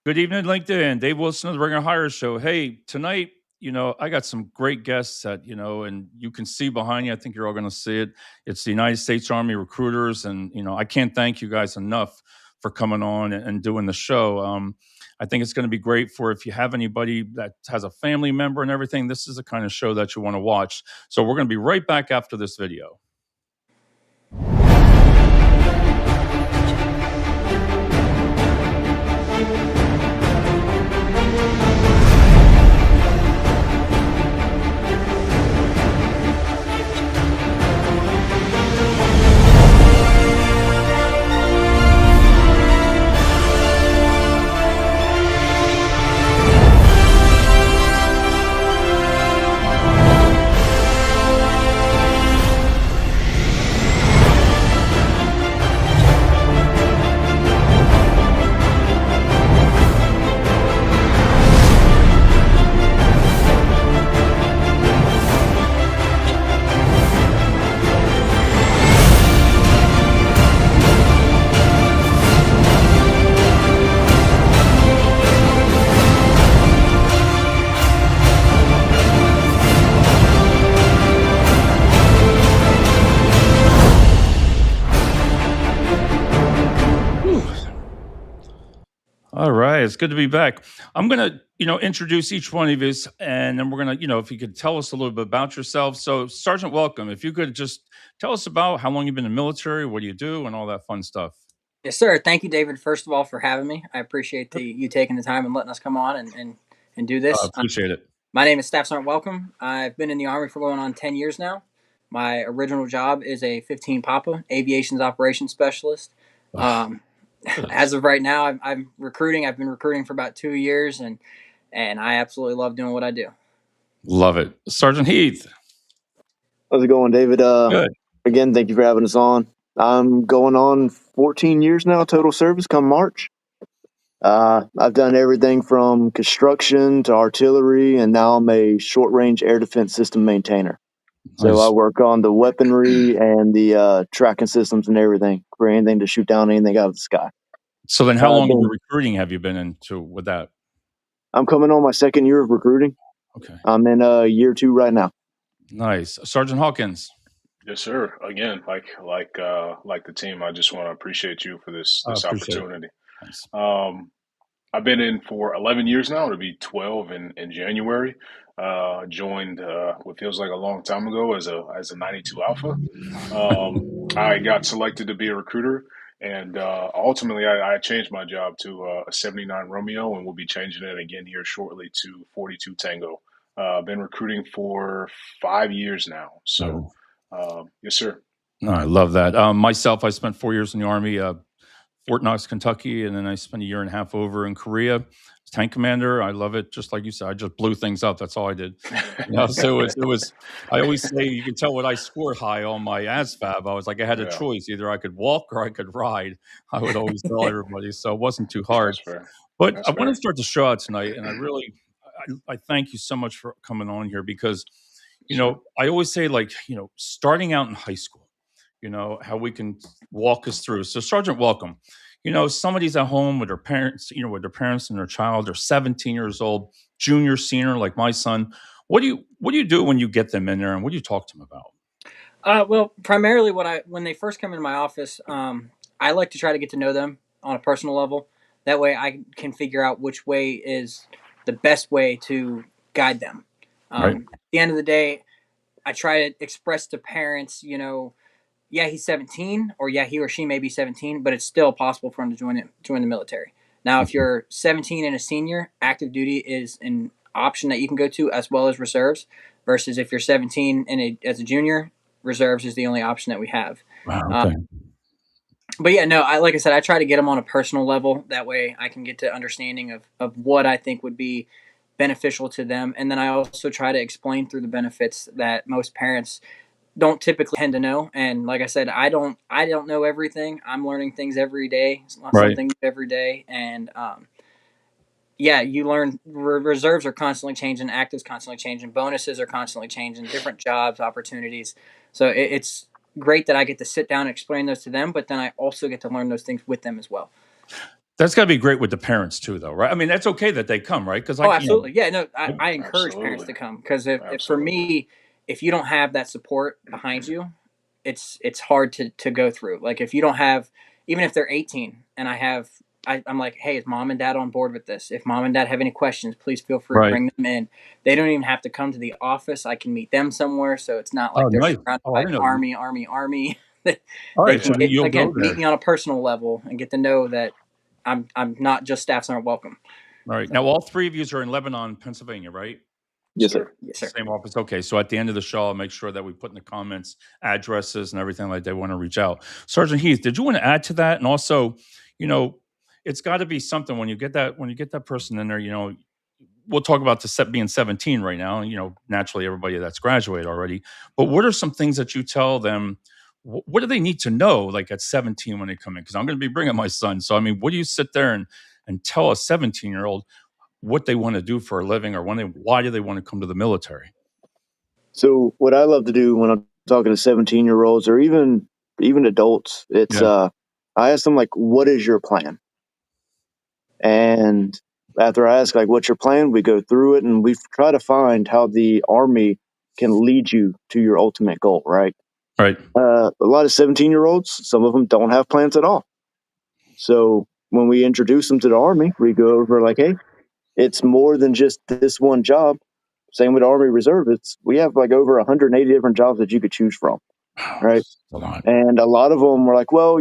Good evening, LinkedIn. Dave Wilson of the Ringer Hire Show. Hey, tonight, I got some great guests that, and you can see behind you. I think you're all going to see it. It's the United States Army recruiters. And, I can't thank you guys enough for coming on and doing the show. I think it's going to be great for if you have anybody that has a family member and everything. This is the kind of show that you want to watch. So we're going to be right back after this video. All right, it's good to be back. I'm going to, introduce each one of you, and then we're going to, if you could tell us a little bit about yourself. So, Sergeant, welcome. If you could just tell us about how long you've been in the military, what do you do, and all that fun stuff. Yes, sir. Thank you, David, first of all, for having me. I appreciate you taking the time and letting us come on and do this. Appreciate it. My name is Staff Sergeant Welcome. I've been in the Army for going on 10 years now. My original job is a 15 Papa, Aviations Operations Specialist. As of right now, I'm recruiting. I've been recruiting for about 2 years, and I absolutely love doing what I do. Love it. Sergeant Heath. How's it going, David? Good. Again, thank you for having us on. I'm going on 14 years now, total service come March. I've done everything from construction to artillery, and now I'm a short-range air defense system maintainer. So Nice. I work on the weaponry and the tracking systems and everything for anything to shoot down anything out of the sky. So then how long of recruiting have you been into with that? I'm coming on my second year of recruiting. Okay. I'm in year 2 right now. Nice. Sergeant Hawkins. Yes, sir. Again, like the team, I just want to appreciate you for this opportunity. I've been in for 11 years now. It'll be 12 in January. Joined what feels like a long time ago as a 92 Alpha. I got selected to be a recruiter, and ultimately I changed my job to a 79 Romeo, and we'll be changing it again here shortly to 42 Tango. Been recruiting for 5 years now. So. Yes, sir. No, I love that. Myself, I spent 4 years in the Army, Fort Knox, Kentucky, and then I spent a year and a half over in Korea. Tank commander. I love it. Just like you said, I just blew things up. That's all I did. So it was. I always say you can tell what I scored high on my ASVAB. I was like, I had a choice: either I could walk or I could ride. I would always tell everybody, so it wasn't too hard. But I want to start the show out tonight, and I thank you so much for coming on here because. I always say, starting out in high school, how we can walk us through. So, Sergeant, welcome. Somebody's at home with their parents, with their parents and their child. They're 17 years old, junior, senior, like my son. What do you do when you get them in there, and what do you talk to them about? Well, primarily when they first come into my office, I like to try to get to know them on a personal level. That way I can figure out which way is the best way to guide them. Right. At the end of the day, I try to express to parents, yeah, he's 17, or yeah, he or she may be 17, but it's still possible for him to join the military. Now, if you're 17 and a senior, active duty is an option that you can go to, as well as reserves. Versus if you're 17 and as a junior, reserves is the only option that we have. Wow. Okay. But yeah, no, like I said, I try to get them on a personal level. That way, I can get to understanding of what I think would be beneficial to them, and then I also try to explain through the benefits that most parents don't typically tend to know. And like I said, I don't know everything. I'm learning things every day, something every day, and yeah, you learn. Reserves are constantly changing, actives constantly changing, bonuses are constantly changing, different jobs, opportunities. So it's great that I get to sit down and explain those to them, but then I also get to learn those things with them as well. That's got to be great with the parents too, though, right? I mean, that's okay that they come, right? Because absolutely. Yeah, no, I encourage parents to come, because if for me, if you don't have that support behind you, it's hard to go through. Like, if you don't have, even if they're 18 and I'm like, hey, is mom and dad on board with this? If mom and dad have any questions, please feel free to bring them in. They don't even have to come to the office. I can meet them somewhere, so it's not like they're surrounded by army. All right, can meet me on a personal level and get to know that I'm not just Staff Sergeant Welcome. All right. Now, all three of you are in Lebanon, Pennsylvania, right? Yes, sir. Yes, sir. Same office. Okay. So at the end of the show, I'll make sure that we put in the comments addresses and everything like they want to reach out. Sergeant Heath, did you want to add to that? And also, it's got to be something when you get that person in there, we'll talk about the being 17 right now. Naturally everybody that's graduated already, but what are some things that you tell them? What do they need to know, like at 17 when they come in? Because I'm going to be bringing my son. So, I mean, what do you sit there and tell a 17-year-old what they want to do for a living, or why do they want to come to the military? So what I love to do when I'm talking to 17-year-olds or even adults, it's I ask them, like, what is your plan? And after I ask, like, what's your plan, we go through it and we try to find how the Army can lead you to your ultimate goal, right? Right. A lot of 17-year-olds, some of them don't have plans at all. So when we introduce them to the Army, we go over, like, hey, it's more than just this one job. Same with Army Reserve. We have like over 180 different jobs that you could choose from, right? And a lot of them were like, well,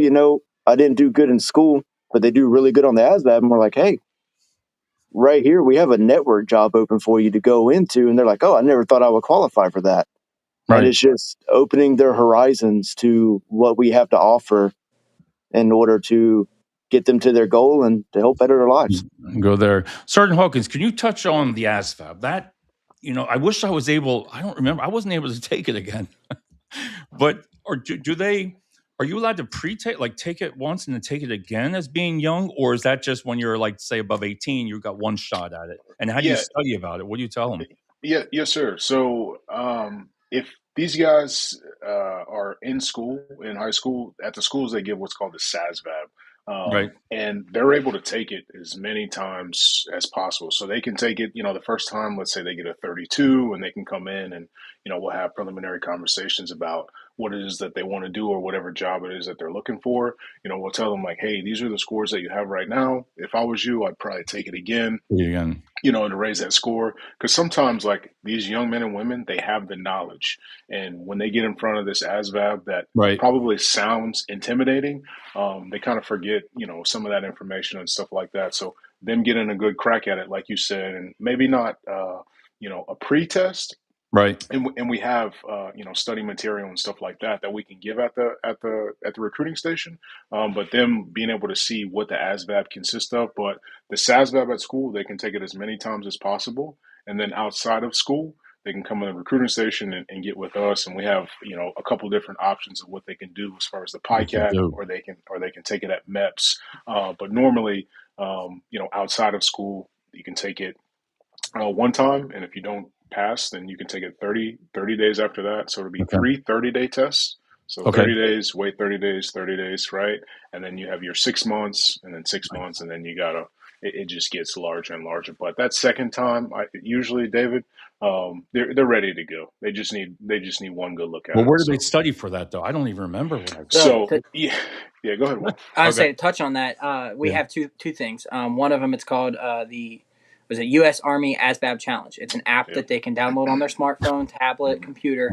I didn't do good in school, but they do really good on the ASVAB. And we're like, hey, right here, we have a network job open for you to go into. And they're like, oh, I never thought I would qualify for that. Right. And it's just opening their horizons to what we have to offer in order to get them to their goal and to help better their lives. Go there. Sergeant Hawkins, can you touch on the ASVAB? That, I wish I was able, I don't remember, I wasn't able to take it again. But are you allowed to take it once and then take it again as being young? Or is that just when you're, like, say, above 18, you got one shot at it? And how do you study about it? What do you tell them? Yeah, yes, sir. So if these guys are in high school, at the schools, they give what's called the ASVAB. Right. And they're able to take it as many times as possible. So they can take it, the first time, let's say they get a 32, and they can come in and, we'll have preliminary conversations about what it is that they want to do or whatever job it is that they're looking for. We'll tell them, like, hey, these are the scores that you have right now. If I was you, I'd probably take it again. To raise that score. Because sometimes, like, these young men and women, they have the knowledge. And when they get in front of this ASVAB that probably sounds intimidating, they kind of forget, some of that information and stuff like that. So them getting a good crack at it, like you said, and maybe not, a pre-test. Right. And we have study material and stuff like that we can give at the recruiting station. But them being able to see what the ASVAB consists of. But the ASVAB at school, they can take it as many times as possible. And then outside of school, they can come to the recruiting station and get with us. And we have, a couple different options of what they can do as far as the PICAT, or they can take it at MEPS. But normally, outside of school, you can take it one time. And if you don't pass, then you can take it 30 days after that. So it'll be 3 30-day tests. So 30 days, wait 30 days, 30 days, right? And then you have your 6 months, and then 6 months, and then you gotta. It just gets larger and larger. But that second time, usually, David, they're ready to go. They just need one good look at it. Well, where do they study for that, though? I don't even remember what I did. So yeah, go ahead, Will. I would say, to touch on that, we have two things. One of them, it's called was a U.S. Army ASVAB Challenge. It's an app that they can download on their smartphone, tablet, computer,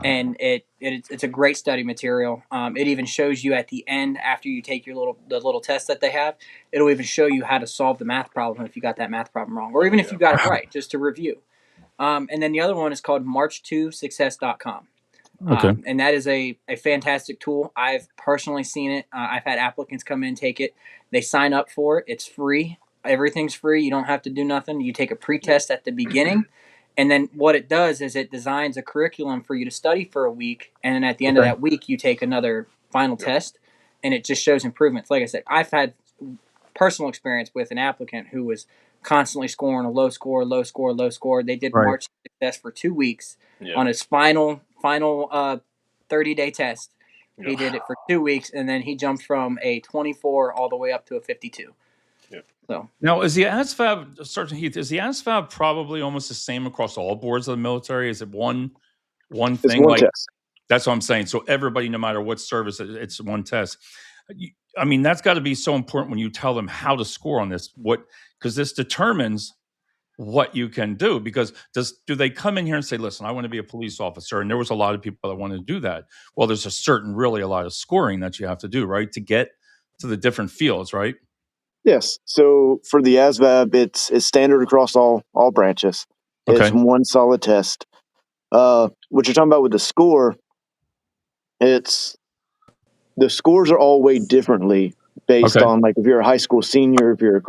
and it's a great study material. It even shows you at the end, after you take the little test that they have, it'll even show you how to solve the math problem if you got that math problem wrong, or even if you got it right, just to review. And then the other one is called march2success.com. And that is a fantastic tool. I've personally seen it. I've had applicants come in, take it. They sign up for it. It's free. Everything's free. You don't have to do nothing. You take a pre-test at the beginning, and then what it does is it designs a curriculum for you to study for a week, and then at the end of that week, you take another final test, and it just shows improvements. Like I said, I've had personal experience with an applicant who was constantly scoring a low score. They did March Success for 2 weeks on his final 30-day test. He did it for 2 weeks, and then he jumped from a 24 all the way up to a 52. So now, is the ASVAB, Sergeant Heath, is the ASVAB probably almost the same across all boards of the military? Is it one It's thing? one Like, test. that's what I'm saying. So everybody, no matter what service, it's one test. I mean, that's got to be so important when you tell them how to score on this. Because this determines what you can do. Because do they come in here and say, "Listen, I want to be a police officer," and there was a lot of people that wanted to do that. Well, there's a lot of scoring that you have to do, right, to get to the different fields, right? Yes. So for the ASVAB, it's standard across all branches. It's Okay. one solid test. What you're talking about with the score, the scores are all weighed differently based on, like, if you're a high school senior, if you're a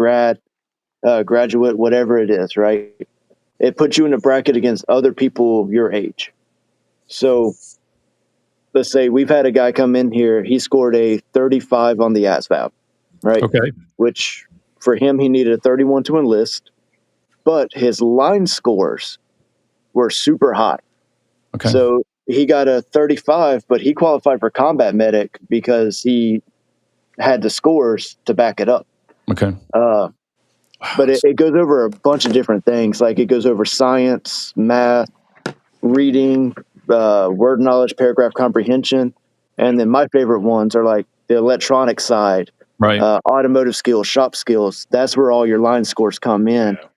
graduate, whatever it is, right? It puts you in a bracket against other people your age. So let's say we've had a guy come in here, he scored a 35 on the ASVAB, right? Okay. Which for him, he needed a 31 to enlist, but his line scores were super high. Okay. So he got a 35, but he qualified for combat medic because he had the scores to back it up. Okay. But it goes over a bunch of different things. Like, it goes over science, math, reading, word knowledge, paragraph comprehension. And then my favorite ones are like the electronic side, Right. Automotive skills, shop skills. That's where all your line scores come in. Yeah.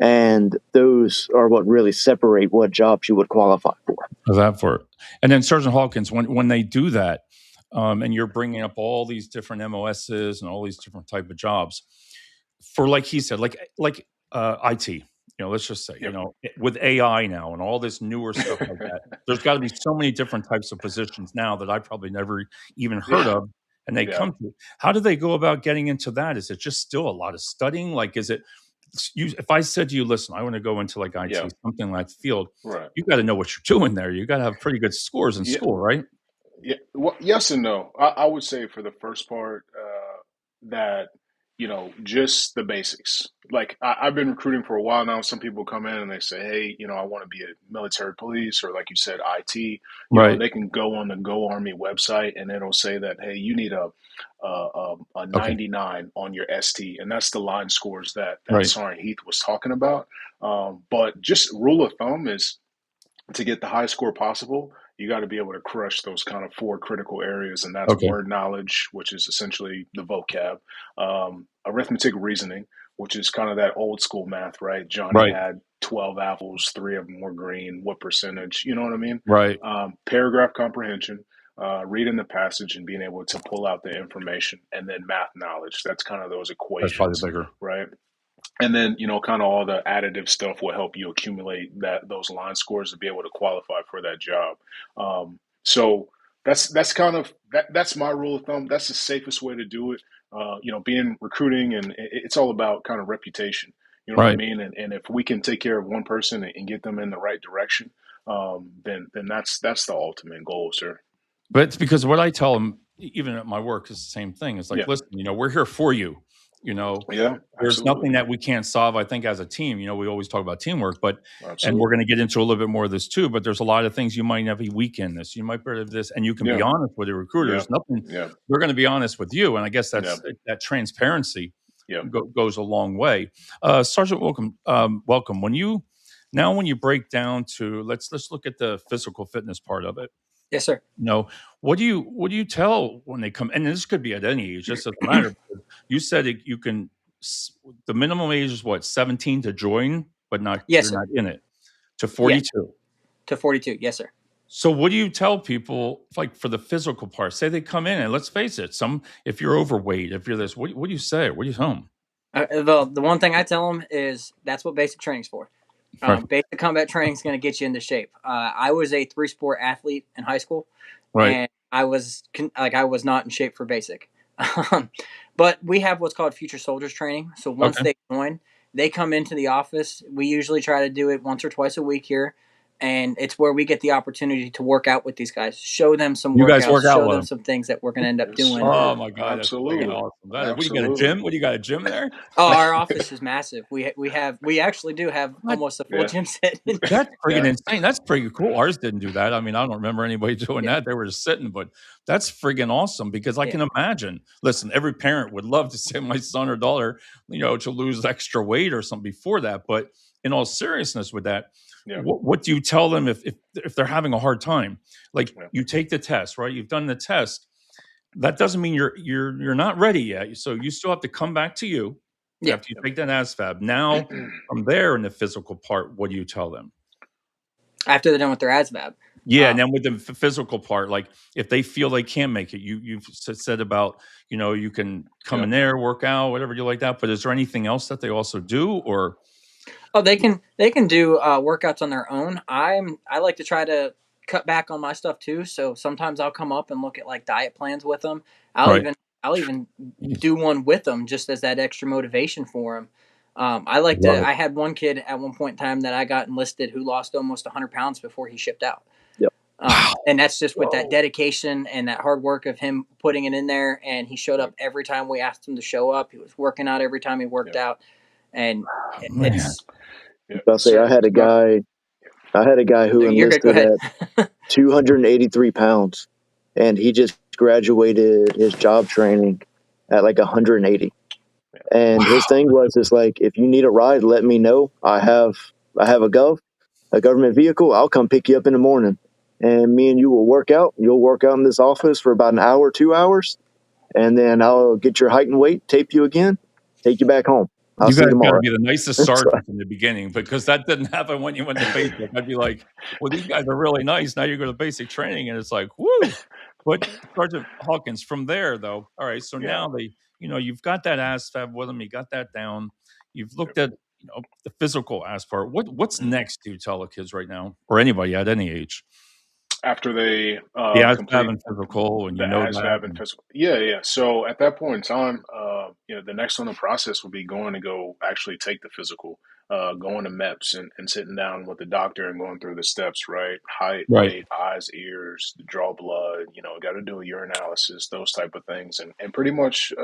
And those are what really separate what jobs you would qualify for. And then Sergeant Hawkins, when they do that, and you're bringing up all these different MOSs and all these different type of jobs, for, like he said, like IT. Let's just say, Yep. with AI now and all this newer stuff like that, there's got to be so many different types of positions now that I probably never even heard of, and they come to. How do they go about getting into that? Is it just still a lot of studying? Like, is it? If I said to you, "Listen, I want to go into like IT, something like field," Right. you got to know what you're doing there. You got to have pretty good scores in school, right? Yeah. Well, yes and no. I would say for the first part that just the basics. Like, I've been recruiting for a while now. Some people come in and they say, "Hey, I want to be a military police," or, like you said, IT. Right. They can go on the Go Army website and it'll say that, "Hey, you need a 99 on your ST," and that's the line scores that Right. Sergeant Heath was talking about. But just rule of thumb is, to get the highest score possible, you got to be able to crush those kind of 4 critical areas, and that's word knowledge, which is essentially the vocab, arithmetic reasoning, which is kind of that old school math, right? Johnny had 12 apples, 3 of them were green. What percentage? You know what I mean? Right. Paragraph comprehension, reading the passage and being able to pull out the information, and then math knowledge. That's kind of those equations. That's probably bigger, right? And then, kind of all the additive stuff will help you accumulate those line scores to be able to qualify for that job. So that's kind of that's my rule of thumb. That's the safest way to do it. Being recruiting, and it's all about kind of reputation. You know what I mean? And if we can take care of one person and get them in the right direction, then that's the ultimate goal, sir. But it's because what I tell them, even at my work, is the same thing. It's like, listen, we're here for you. There's nothing that we can't solve. I think as a team, we always talk about teamwork, and we're going to get into a little bit more of this too. But there's a lot of things you might have a weak in this. You might be able this, and you can be honest with the recruiters. Nothing. We're going to be honest with you, and I guess that's that transparency goes a long way. Sergeant, welcome. When you break down to let's look at the physical fitness part of it. Yes, sir. What do you tell when they come? And this could be at any age, just doesn't matter. You said you can. The minimum age is what, 17 to join, but not you're not in it. To 42. To 42, yes, sir. So what do you tell people, like, for the physical part? Say they come in, and let's face it, if you're overweight, if you're this, what do you say? What do you tell them? The one thing I tell them is that's what basic training's for. Basic combat training is going to get you into shape. I was a 3-sport athlete in high school, and I was not in shape for basic. But we have what's called future soldiers training. So once they join, they come into the office. We usually try to do it once or twice a week here. and it's where we get the opportunity to work out with these guys, show them some You guys work workouts, out show with them them. some things that we're going to end up Yes, doing. sir. Oh my God, that's freaking Absolutely. awesome. What do you got, a Absolutely. gym? What do you got, a gym there? Oh, our office is massive. We actually do have What? almost a full Yeah. gym set. That's freaking Yeah. insane. That's pretty cool. Ours didn't do that. I mean, I don't remember anybody doing Yeah. that. They were just sitting, but that's friggin' awesome because I Yeah. can imagine. Listen, every parent would love to send my son or daughter, to lose extra weight or something before that. But in all seriousness with that, Yeah. what do you tell them if they're having a hard time? Like Yeah. you take the test, right? You've done the test. That doesn't mean you're not ready yet. So you still have to come back to you Yeah. after you take that ASVAB. Now, from there in the physical part, what do you tell them? After they're done with their ASVAB. Yeah, and then with the physical part, like if they feel they can't make it, you've said about you can come in there, work out, whatever you like that. But is there anything else that they also do, or? Oh, they can do workouts on their own. I like to try to cut back on my stuff too. So sometimes I'll come up and look at like diet plans with them. I'll even do one with them just as that extra motivation for them. I had one kid at one point in time that I got enlisted who lost almost 100 pounds before he shipped out. Yep. And that's just with that dedication and that hard work of him putting it in there. And he showed up every time we asked him to show up. He was working out every time he worked out. And it's. I'll say I had a guy who enlisted at 283 pounds, and he just graduated his job training at like 180. And his thing was, it's like, if you need a ride, let me know. I have a government vehicle. I'll come pick you up in the morning, and me and you will work out. You'll work out in this office for about an hour, 2 hours, and then I'll get your height and weight, tape you again, take you back home. I'll see you tomorrow. Got to be the nicest sergeant in the beginning, because that didn't happen when you went to basic. I'd be like, well, these guys are really nice. Now you go to basic training, and it's like, woo. But Sergeant Hawkins, from there, though, all right, so now you've got that ASVAB with them. You got that down. You've looked at the physical aspect. What's next, do you tell the kids right now, or anybody at any age? After they the complete ASVAB and physical, and the ASVAB and physical. Yeah. So at that point in time, the next on the process would be going to go actually take the physical, going to MEPS and sitting down with the doctor and going through the steps, right? Height, weight, eyes, ears, draw blood, got to do a urinalysis, those type of things. And pretty much,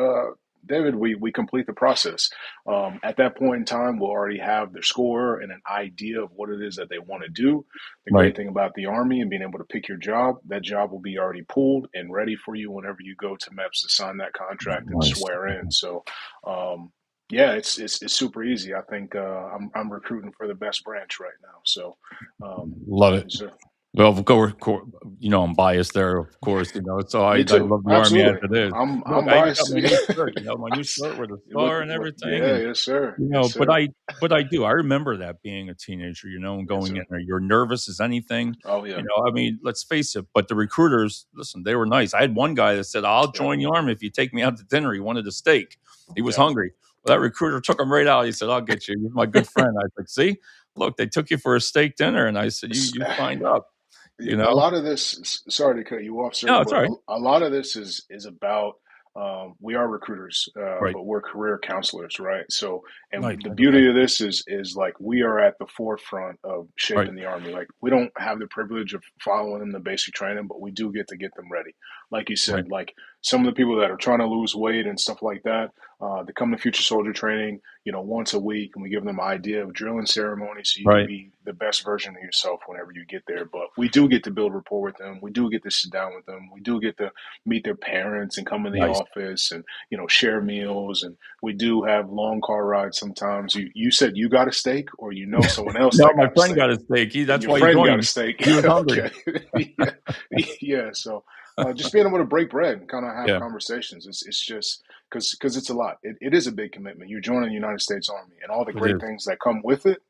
David, we complete the process. At that point in time, we'll already have their score and an idea of what it is that they want to do. The great thing about the Army and being able to pick your job, that job will be already pulled and ready for you whenever you go to MEPS to sign that contract and swear in. So, it's super easy. I think I'm recruiting for the best branch right now. So, love it. Well, I'm biased there, of course. So I love the Army as it is. I'm biased. My new shirt, my new shirt with a star and everything. Yes, sir. But I do. I remember that being a teenager, and going in there, you're nervous as anything. Oh yeah. I mean, let's face it. But the recruiters, listen, they were nice. I had one guy that said, "I'll join the Army if you take me out to dinner." He wanted a steak. He was hungry. Well, that recruiter took him right out. He said, "I'll get you. You're my good friend." I was like, "See, look, they took you for a steak dinner," and I said, "You signed up." A lot of this, sorry to cut you off, sir. No, it's all right. A lot of this is about we are recruiters, but we're career counselors, right? So, and the beauty of this is like we are at the forefront of shaping the Army. Like we don't have the privilege of following them the basic training, but we do get to get them ready. Like you said, like some of the people that are trying to lose weight and stuff like that, they come to future soldier training, once a week, and we give them an idea of drilling ceremony so you can be the best version of yourself whenever you get there. But we do get to build rapport with them. We do get to sit down with them. We do get to meet their parents and come in the office and, share meals. And we do have long car rides sometimes. You said you got a steak, or someone else? No, my friend got a steak. That's why your friend got a steak. He was hungry. Yeah. So just being able to break bread and kind of have conversations. It's just because it's a lot. It is a big commitment. You're joining the United States Army and all the great things that come with it.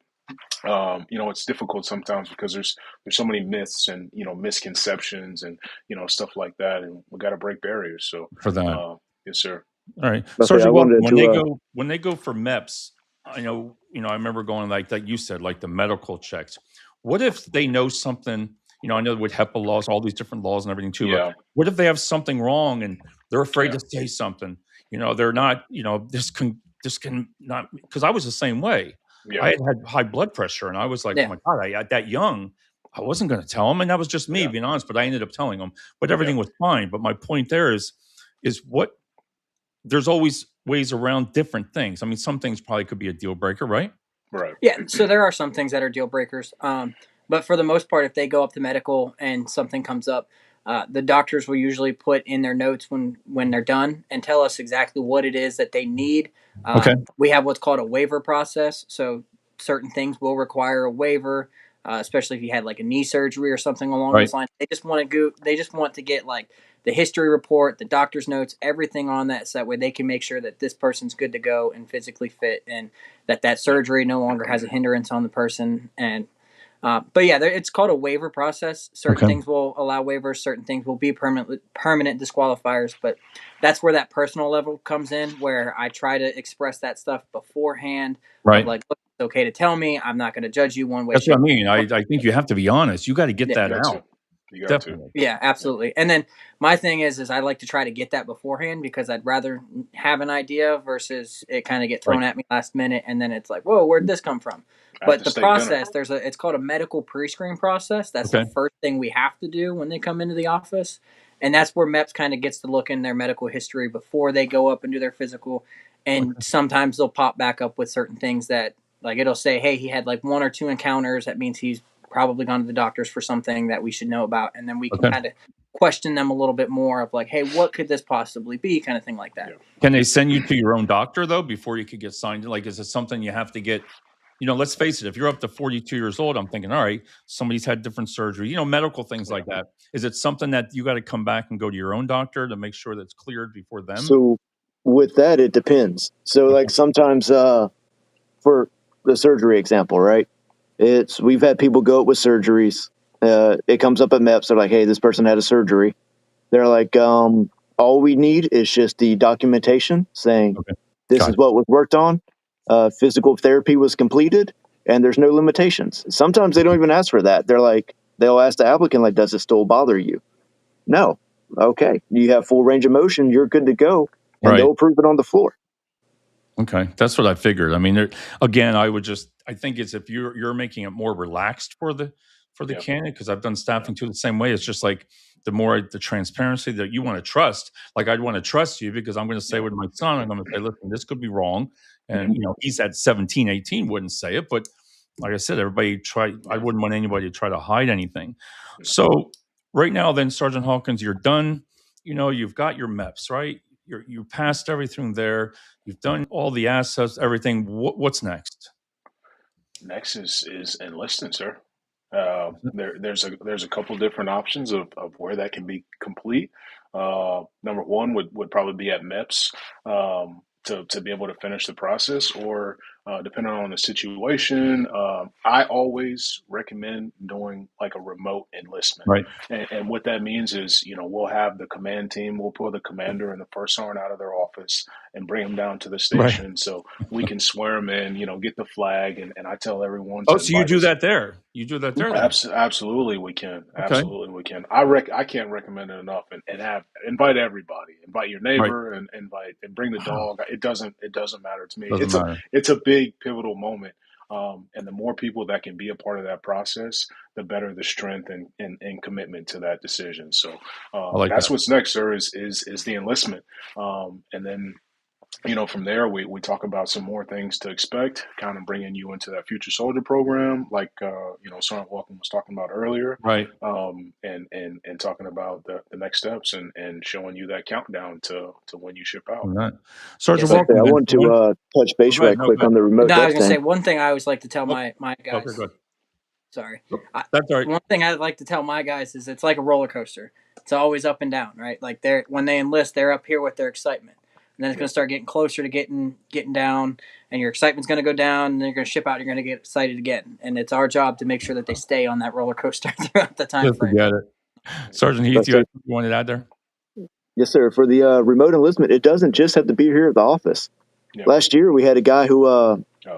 It's difficult sometimes because there's so many myths and misconceptions and stuff like that, and we got to break barriers. So for that, yes, sir. All right, Sergeant, when they go for MEPS, I remember going like you said, like the medical checks. What if they know something? I know with HEPA laws, all these different laws and everything too. Yeah. But what if they have something wrong and they're afraid to say something? They're not. This can not, because I was the same way. Yeah. I had high blood pressure, and I was like, oh my God, at that young, I wasn't going to tell him, and that was just me being honest. But I ended up telling him. But everything was fine. But my point there is what there's always ways around different things. I mean, some things probably could be a deal breaker, right? Right. Yeah. So there are some things that are deal breakers. But for the most part, if they go up to medical and something comes up, the doctors will usually put in their notes when they're done and tell us exactly what it is that they need. Okay. We have what's called a waiver process. So certain things will require a waiver, especially if you had like a knee surgery or something along those lines. They just want to go. They just want to get like the history report, the doctor's notes, everything on that, so that way they can make sure that this person's good to go and physically fit, and that surgery no longer has a hindrance on the person. And but yeah, it's called a waiver process. Certain things will allow waivers, certain things will be permanent disqualifiers. But that's where that personal level comes in, where I try to express that stuff beforehand. Right. Of like, look, it's okay to tell me. I'm not going to judge you one way. That's what I mean. I think you have to be honest. You got to get that out. You got to. Yeah, absolutely. And then my thing is I like to try to get that beforehand, because I'd rather have an idea versus it kind of get thrown at me last minute, and then it's like, whoa, where'd this come from? But the process, it's called a medical pre-screen process. That's the first thing we have to do when they come into the office. And that's where MEPS kind of gets to look in their medical history before they go up and do their physical. And sometimes they'll pop back up with certain things that, like, it'll say, hey, he had like 1 or 2 encounters. That means he's probably gone to the doctors for something that we should know about. And then we can kind of question them a little bit more of like, hey, what could this possibly be, kind of thing like that. Can they send you to your own doctor, though, before you could get signed? Like, is it something you have to get? Let's face it, if you're up to 42 years old, I'm thinking, all right, somebody's had different surgery, medical things like that. Is it something that you got to come back and go to your own doctor to make sure that's cleared before them? So with that, it depends. So like sometimes for the surgery example, right? We've had people go up with surgeries. It comes up at MEPS. They're like, hey, this person had a surgery. They're like, all we need is just the documentation saying this is what was worked on. Physical therapy was completed, and there's no limitations. Sometimes they don't even ask for that. They'll ask the applicant, like, does it still bother you? No. Okay. You have full range of motion. You're good to go. And they'll approve it on the floor. Okay. That's what I figured. I mean, again, I think it's if you're making it more relaxed for the candidate, because I've done staffing too the same way. It's just like the more the transparency that you want to trust. Like, I'd want to trust you because I'm going to say with my son, I'm going to say, listen, this could be wrong. And, he's at 17, 18, wouldn't say it. But like I said, I wouldn't want anybody to try to hide anything. So right now then, Sergeant Hawkins, you're done. You've got your MEPS, right? You passed everything there. You've done all the assets, everything. What's next? Next is enlisting, sir. There's a couple different options of where that can be complete. Number one would probably be at MEPS to be able to finish the process, or depending on the situation, I always recommend doing like a remote enlistment. Right. And what that means is, we'll have the command team, we'll pull the commander and the first sergeant out of their office and bring them down to the station so we can swear them in, get the flag. And I tell everyone. Oh, so you do that there? You do that there? Absolutely, we can. Absolutely, we can. I can't recommend it enough. And invite everybody. Invite your neighbor and bring the dog. It doesn't matter to me. It's a big pivotal moment. And the more people that can be a part of that process, the better the strength and commitment to that decision. So that's what's next, sir, is the enlistment. And then, from there, we talk about some more things to expect, kind of bringing you into that future soldier program, like, Sergeant Hawkins was talking about earlier. Right. And talking about the next steps and showing you that countdown to when you ship out. Sergeant Hawkins, I want to touch base right quick on the remote. No, I was going to say one thing I always like to tell my guys. Okay, good. Sorry. That's all right. One thing I'd like to tell my guys is it's like a roller coaster. It's always up and down, right? Like when they enlist, they're up here with their excitement. And then it's going to start getting closer to getting down, and your excitement's going to go down, and then you're going to ship out, and you're going to get excited again. And it's our job to make sure that they stay on that roller coaster throughout the time frame. Forget it. Sergeant Heath, you wanted to add there? Yes, sir. For the remote enlistment, it doesn't just have to be here at the office. Yep. Last year, we had a guy who,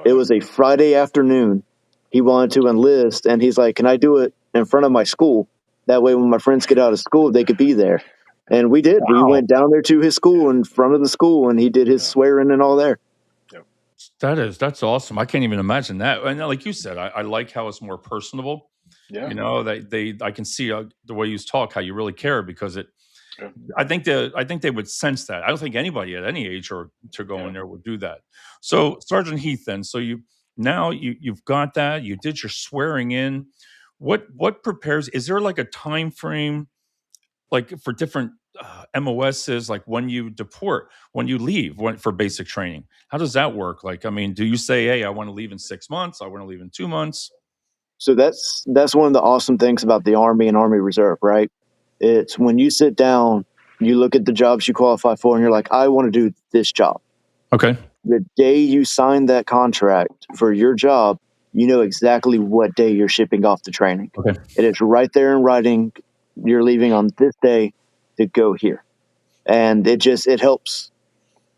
it was a Friday afternoon. He wanted to enlist, and he's like, can I do it in front of my school? That way, when my friends get out of school, they could be there. And we did. Wow. We went down there to his school in front of the school, and he did his swearing and all there. That's awesome. I can't even imagine that. And like you said, I like how it's more personable. Yeah. You know, I can see the way you talk, how you really care, because Yeah. I think they would sense that. I don't think anybody at any age or to go in there would do that. So Sergeant Heath, then, so you've got that. You did your swearing in. What prepares? Is there like a time frame, like for different MOSs, like when you deport, when you leave, for basic training? How does that work? Like, I mean, do you say, hey, I want to leave in 6 months, I want to leave in 2 months? So that's one of the awesome things about the Army and Army Reserve, right? It's when you sit down, you look at the jobs you qualify for, and you're like, I want to do this job. Okay. The day you sign that contract for your job, you know exactly what day you're shipping off to training. Okay. It is right there in writing. You're leaving on this day to go here. And it helps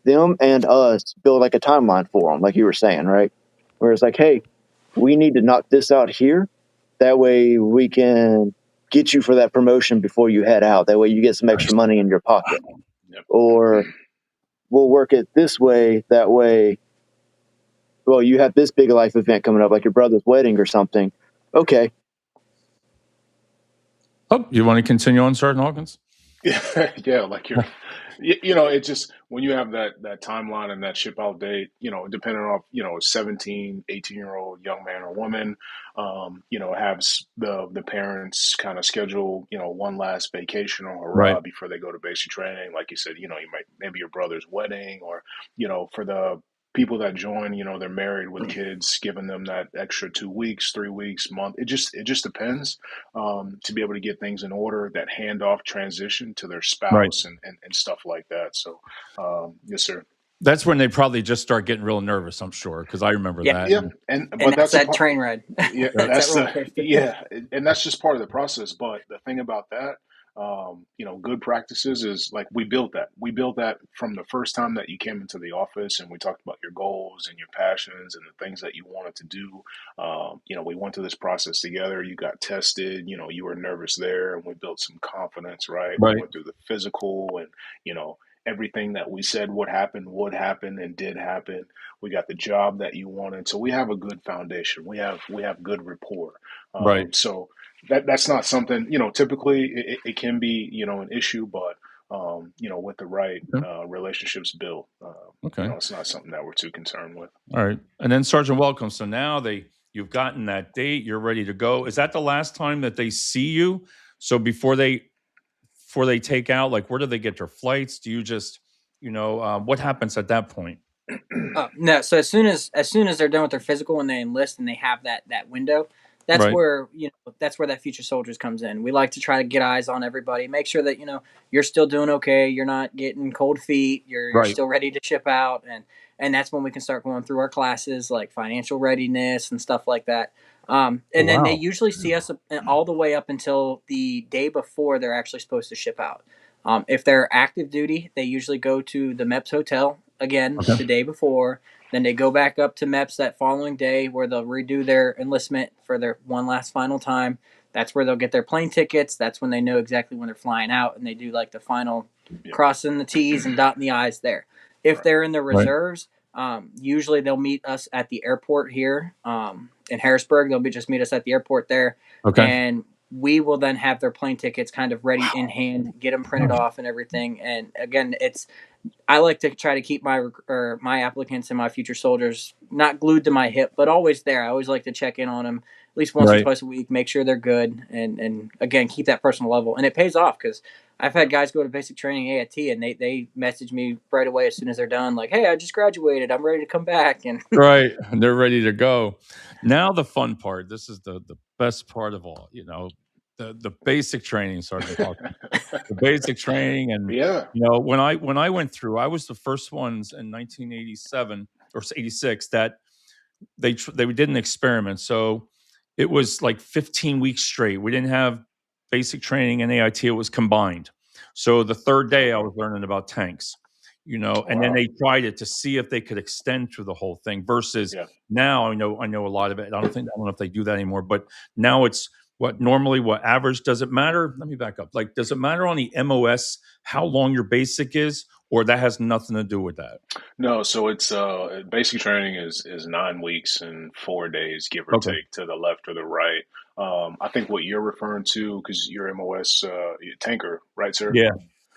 them and us build like a timeline for them, like you were saying, right? Where it's like, hey, we need to knock this out here. That way we can get you for that promotion before you head out. That way you get some extra money in your pocket. Yep. Or we'll work it this way. That way, well, you have this big life event coming up, like your brother's wedding or something. Okay. Oh, you want to continue on, Sergeant Hawkins? Yeah, like it's just when you have that timeline and that ship out date, depending on, 17, 18-year-old young man or woman, has the parents kind of schedule, one last vacation or hurrah Right. before they go to basic training. Like you said, you might, maybe your brother's wedding, or, for the people that join, they're married with kids, giving them that extra 2 weeks, 3 weeks, month. It just depends, to be able to get things in order, that handoff transition to their Right. spouse and stuff like that. So, yes, sir. That's when they probably just start getting real nervous, I'm sure, because I remember Yeah. that. Yeah, but that's that's a that part. train ride. Yeah, That's that's that roller the coaster. yeah, and that's just part of the process. But the thing about that, good practices is, like, we built that. We built that from the first time that you came into the office, and we talked about your goals and your passions and the things that you wanted to do. We went through this process together. You got tested. You were nervous there, and we built some confidence. Right, we Right. went through the physical, and everything that we said would happen and did happen. We got the job that you wanted, so we have a good foundation. We have good rapport. Right. So that's not something, typically it can be, an issue, but with the right relationships built, Okay. it's not something that we're too concerned with. All right. And then Sergeant Welcome. So now you've gotten that date, you're ready to go. Is that the last time that they see you? So before they take out, like, where do they get their flights? Do you just, what happens at that point? No. So as soon as they're done with their physical and they enlist and they have that window, that's Right. where that's where that future soldiers comes in. We like to try to get eyes on everybody, make sure that you're still doing okay, you're not getting cold feet, you're Right. still ready to ship out, and that's when we can start going through our classes like financial readiness and stuff like that. And then they Wow. usually see us all the way up until the day before they're actually supposed to ship out. If they're active duty, they usually go to the MEPS hotel again Okay. the day before. Then they go back up to MEPS that following day where they'll redo their enlistment for their one last final time. That's where they'll get their plane tickets. That's when they know exactly when they're flying out, and they do like the final crossing the T's and dotting the I's there. If they're in the reserves, usually they'll meet us at the airport here in Harrisburg. They'll just meet us at the airport there. Okay. And we will then have their plane tickets kind of ready in hand, get them printed off and everything. And again, I like to try to keep my applicants and my future soldiers not glued to my hip, but always there. I always like to check in on them at least once or twice a week, make sure they're good, and again, keep that personal level. And it pays off, because I've had guys go to basic training AIT and they message me right away as soon as they're done, like, hey, I just graduated, I'm ready to come back. And Right. And they're ready to go. Now the fun part. This is the best part of all. The basic training, Sergeant Hawkins. The basic training, and Yeah. when I went through, I was the first ones in 1987 or 86 that they did an experiment. So it was like 15 weeks straight. We didn't have basic training and AIT. It was combined. So the third day I was learning about tanks, and then they tried it to see if they could extend through the whole thing versus now I know a lot of it. I don't know if they do that anymore, but now it's what average. Does it matter? Let me back up. Like, does it matter on the MOS how long your basic is, or that has nothing to do with that? No, so it's basic training is 9 weeks and 4 days, give or take, to the left or the right. I think what you're referring to, because you're MOS tanker, right, sir? Yeah.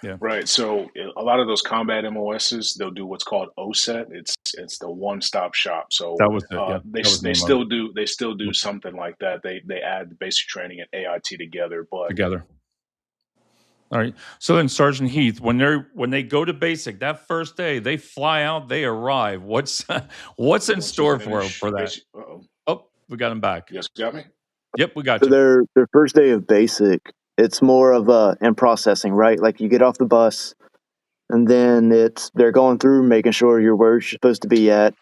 Yeah. Right. So a lot of those combat MOSs, they'll do what's called OSET. It's the one-stop shop. So That was it. Yeah. That was the they name of still do it. something like that. They add the basic training and AIT together. But Together. All right. So then, Sergeant Heath, when they go to basic that first day, they fly out, they arrive. What's in store for that? Oh, we got him back. Yes, you got me. Yep, we got So you. their first day of basic, it's more of in processing, right? Like you get off the bus, and then they're going through making sure you're where you're supposed to be at.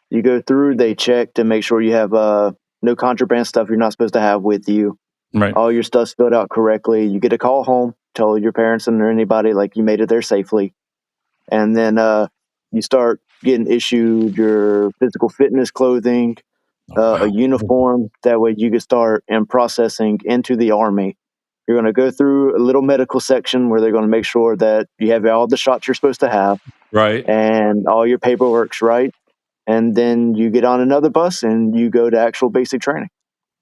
You go through, they check to make sure you have no contraband stuff you're not supposed to have with you. Right. All your stuff's filled out correctly. You get a call home, tell your parents and or anybody like you made it there safely, and then you start getting issued your physical fitness clothing, Wow. a uniform. That way you can start in processing into the Army. You're going to go through a little medical section where they're going to make sure that you have all the shots you're supposed to have, Right. and all your paperwork's right. And then you get on another bus and you go to actual basic training.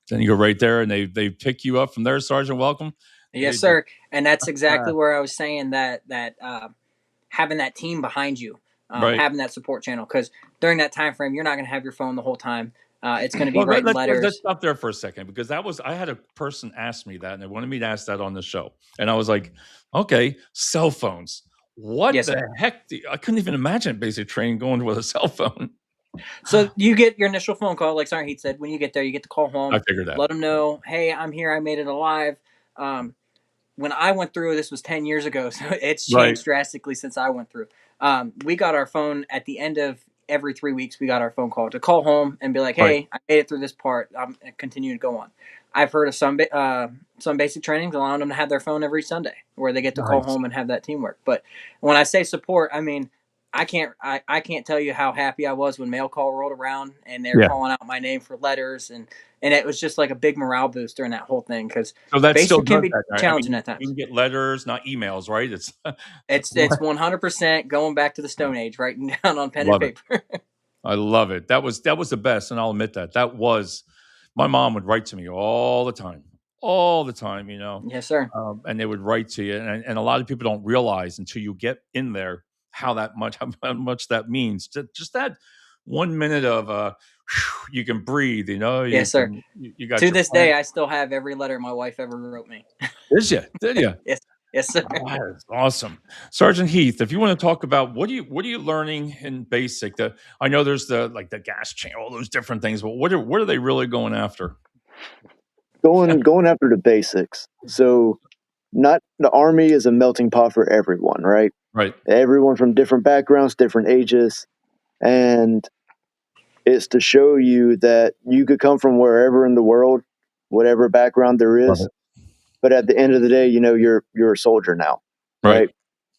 Then you go right there, and they pick you up from there, Sergeant. Welcome. Yes, sir. And that's exactly where I was saying that having that team behind you, Right. having that support channel, because during that time frame, you're not going to have your phone the whole time. It's going to be writing letters. Let's stop there for a second, because I had a person ask me that, and they wanted me to ask that on the show, and I was like, okay, cell phones. What Yes, the sir. heck? I couldn't even imagine basic training going with a cell phone. So you get your initial phone call, like Sergeant Heath said. When you get there, you get to call home. I figured that. Let them know, hey, I'm here. I made it alive. When I went through, this was 10 years ago, so it's changed drastically since I went through. We got our phone at the end of every 3 weeks. We got our phone call to call home and be like, hey, I made it through this part. I'm continuing to go on. I've heard of some basic trainings allowing them to have their phone every Sunday where they get to call home and have that teamwork. But when I say support, I mean, I can't tell you how happy I was when mail call rolled around and they're calling out my name for letters, and it was just like a big morale boost during that whole thing, because basic can be challenging at times. You can get letters, not emails, right? It's 100% going back to the Stone Age, writing down on pen and paper. I love it. That was the best, and I'll admit that was my mom would write to me all the time, you know. Yes, sir. And they would write to you, and a lot of people don't realize until you get in there how much that means. Just that 1 minute of you can breathe, you know. Yes, sir. You got to this day, I still have every letter my wife ever wrote me. Did you? Yes, sir. Oh, that's awesome. Sergeant Heath, if you want to talk about what are you learning in basic? I know there's the gas chain, all those different things, but what are they really going after? Going after the basics. So not the Army is a melting pot for everyone, right? Right. Everyone from different backgrounds, different ages. And it's to show you that you could come from wherever in the world, whatever background there is. But at the end of the day, you know, you're a soldier now, right?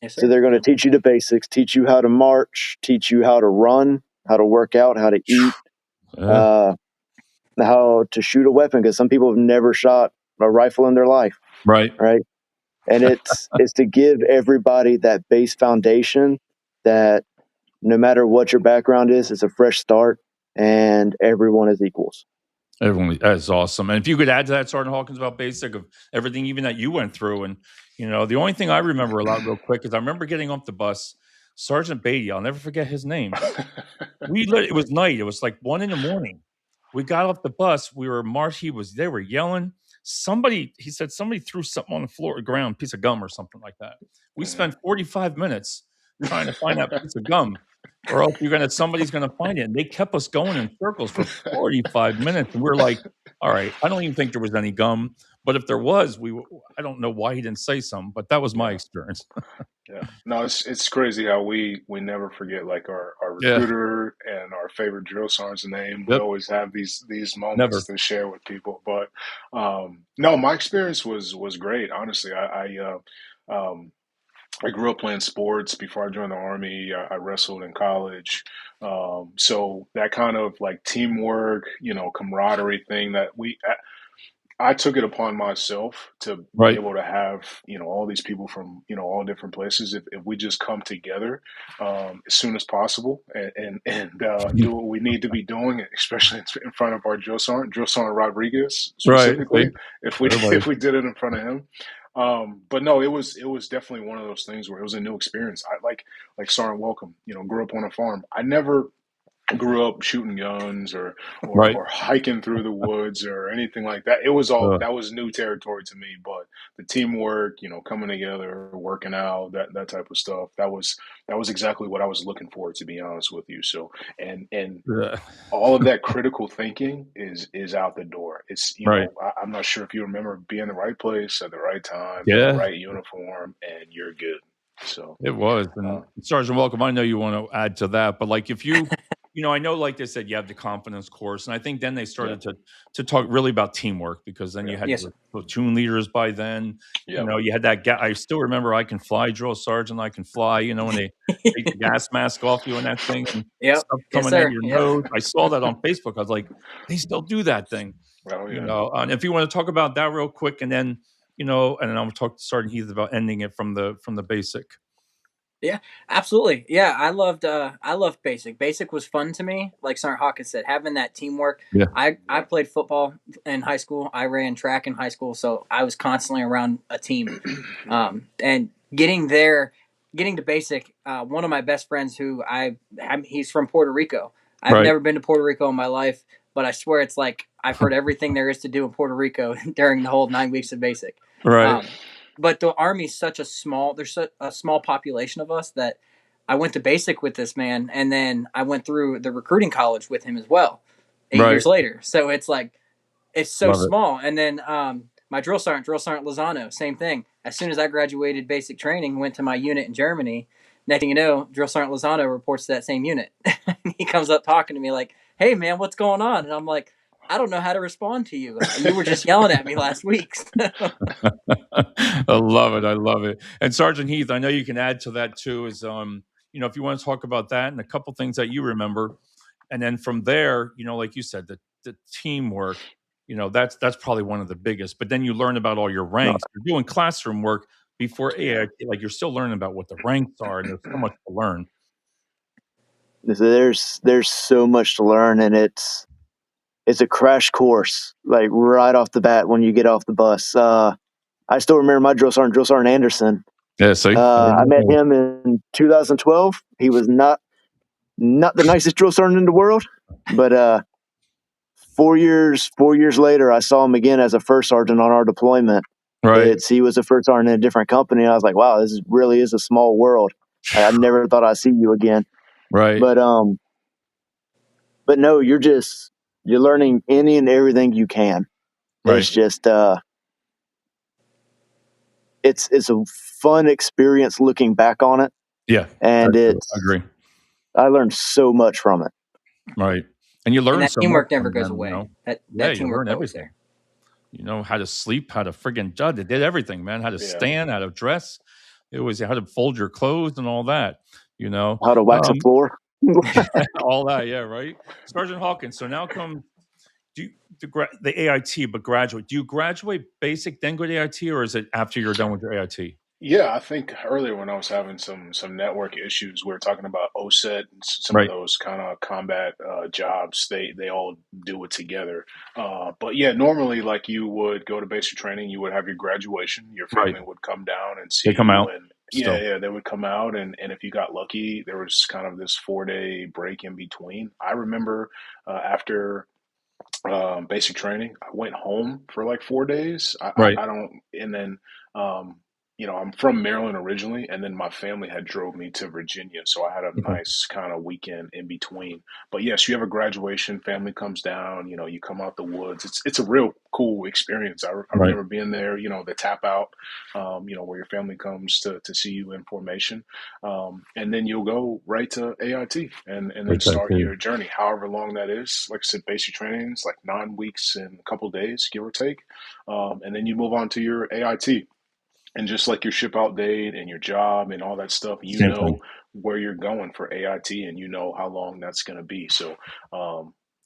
Yes, sir. So they're going to teach you the basics, teach you how to march, teach you how to run, how to work out, how to eat, how to shoot a weapon, because some people have never shot a rifle in their life. Right. And it's to give everybody that base foundation that no matter what your background is, it's a fresh start and everyone is equals. Everyone, that's awesome. And if you could add to that, Sergeant Hawkins, about basic of everything, even that you went through. And, you know, the only thing I remember a lot real quick is I remember getting off the bus, Sergeant Beatty, I'll never forget his name. It was night. It was like 1 a.m. We got off the bus. We were they were yelling. He said somebody threw something on the floor, ground, piece of gum or something like that. We spent 45 minutes trying to find that piece of gum, or else somebody's going to find it. And they kept us going in circles for 45 minutes. And we're like, all right, I don't even think there was any gum. But if there was, I don't know why he didn't say something, but that was my experience. Yeah. No, it's crazy how we never forget like our recruiter and our favorite drill sergeant's name. We always have these moments to share with people. But no, my experience was great. Honestly, I grew up playing sports before I joined the Army. I wrestled in college. So that kind of like teamwork, you know, camaraderie thing that I took it upon myself to be Right. able to have, all these people from, all different places. If we just come together as soon as possible and do what we need to be doing, especially in front of our Drill Sergeant Rodriguez Right. specifically, See? if we Everybody. if we did it in front of him. But no, it was definitely one of those things where it was a new experience. I like Sergeant Welcome, grew up on a farm. I never grew up shooting guns Right. or hiking through the woods or anything like that. It was all Uh, that was new territory to me. But the teamwork, coming together, working out, that type of stuff, that was exactly what I was looking for, to be honest with you. So and yeah. all of that critical thinking is out the door. It's Right. I'm not sure if you remember being in the right place at the right time in the Yeah. right uniform, and you're good. So It was. And uh, Sergeant Welcome, I know you want to add to that, but like if you, I know like they said, you have the confidence course. And I think then they yeah, started to talk really about teamwork because then you yeah, had Yes, your sir. platoon leaders by then. yeah, You had that I still remember I can fly drill sergeant, I can fly, when they take the gas mask off you and that thing and Yep. stuff Yes, coming out sir. your Yep. nose. I saw that on Facebook. I was like, they still do that thing, oh yeah. And if you want to talk about that real quick and then, and then I'll talk to Sergeant Heath about ending it from the basic. Yeah, absolutely. Yeah, I loved basic. Basic was fun to me. Like Sergeant Hawkins said, having that teamwork. Yeah. I Yeah. played football in high school. I ran track in high school, so I was constantly around a team. And getting to basic. One of my best friends, he's from Puerto Rico. I've Right. never been to Puerto Rico in my life, but I swear it's like I've heard everything there is to do in Puerto Rico during the whole 9 weeks of basic. Right. Um, but the army's there's such a small population of us that I went to basic with this man, and then I went through the recruiting college with him as well 8 years Right. later. So it's like it's so Love it. small. And then my drill sergeant Lozano, same thing. As soon as I graduated basic training, went to my unit in Germany. Next thing you know, drill sergeant Lozano reports to that same unit. He comes up talking to me like, "Hey man, what's going on?" And I'm like, "I don't know how to respond to you. You were just yelling at me last week." I love it. I love it. And Sergeant Heath, I know you can add to that too. Is if you want to talk about that and a couple things that you remember, and then from there, like you said, the teamwork, that's probably one of the biggest. But then you learn about all your No, ranks. You're doing classroom work before AIT, like you're still learning about what the ranks are, and there's so much to learn. there's so much to learn, and it's a crash course, like right off the bat when you get off the bus. I still remember my drill sergeant Anderson. Yeah. See, I met him in 2012. He was not the nicest drill sergeant in the world, but 4 years later, I saw him again as a first sergeant on our deployment. right, He was a first sergeant in a different company. And I was like, wow, this really is a small world. I never thought I'd see you again. right, But no, you're learning any and everything you can. right. It's just it's a fun experience looking back on it, Yeah, and I agree. I learned so much from it. Right, and you And learn that so much teamwork never from goes them. away. That Yeah, you teamwork's learn always everything. there. How to sleep, how to friggin' judge. They did everything, man. How to Yeah. stand, how to dress. It was how to fold your clothes and all that. How to wax a floor. All that. Yeah, right. Sergeant Hawkins. So now comes the AIT, but graduate. Do you graduate basic then go to AIT, or is it after you're done with your AIT? Yeah, I think earlier when I was having some network issues, we were talking about OSET and some of Right, those kind of combat jobs. They all do it together. But yeah, normally like you would go to basic training, you would have your graduation, your right. family would come down and see They come you, out and still. yeah, they would come out, and if you got lucky, there was kind of this 4 day break in between. I remember after basic training. I went home for like 4 days. Right. I don't, and then, I'm from Maryland originally, and then my family had drove me to Virginia, so I had a Okay. nice kind of weekend in between. But yes, you have a graduation, family comes down, you come out the woods. It's a real cool experience. I Right. remember being there, the tap out, where your family comes to see you in formation. And then you'll go right to AIT and then Right. start your journey, however long that is. Like I said, basic training is like 9 weeks and a couple days, give or take. And then you move on to your AIT. And just like your ship out date and your job and all that stuff, you Same know thing. where you're going for AIT and you know how long that's going to be. So,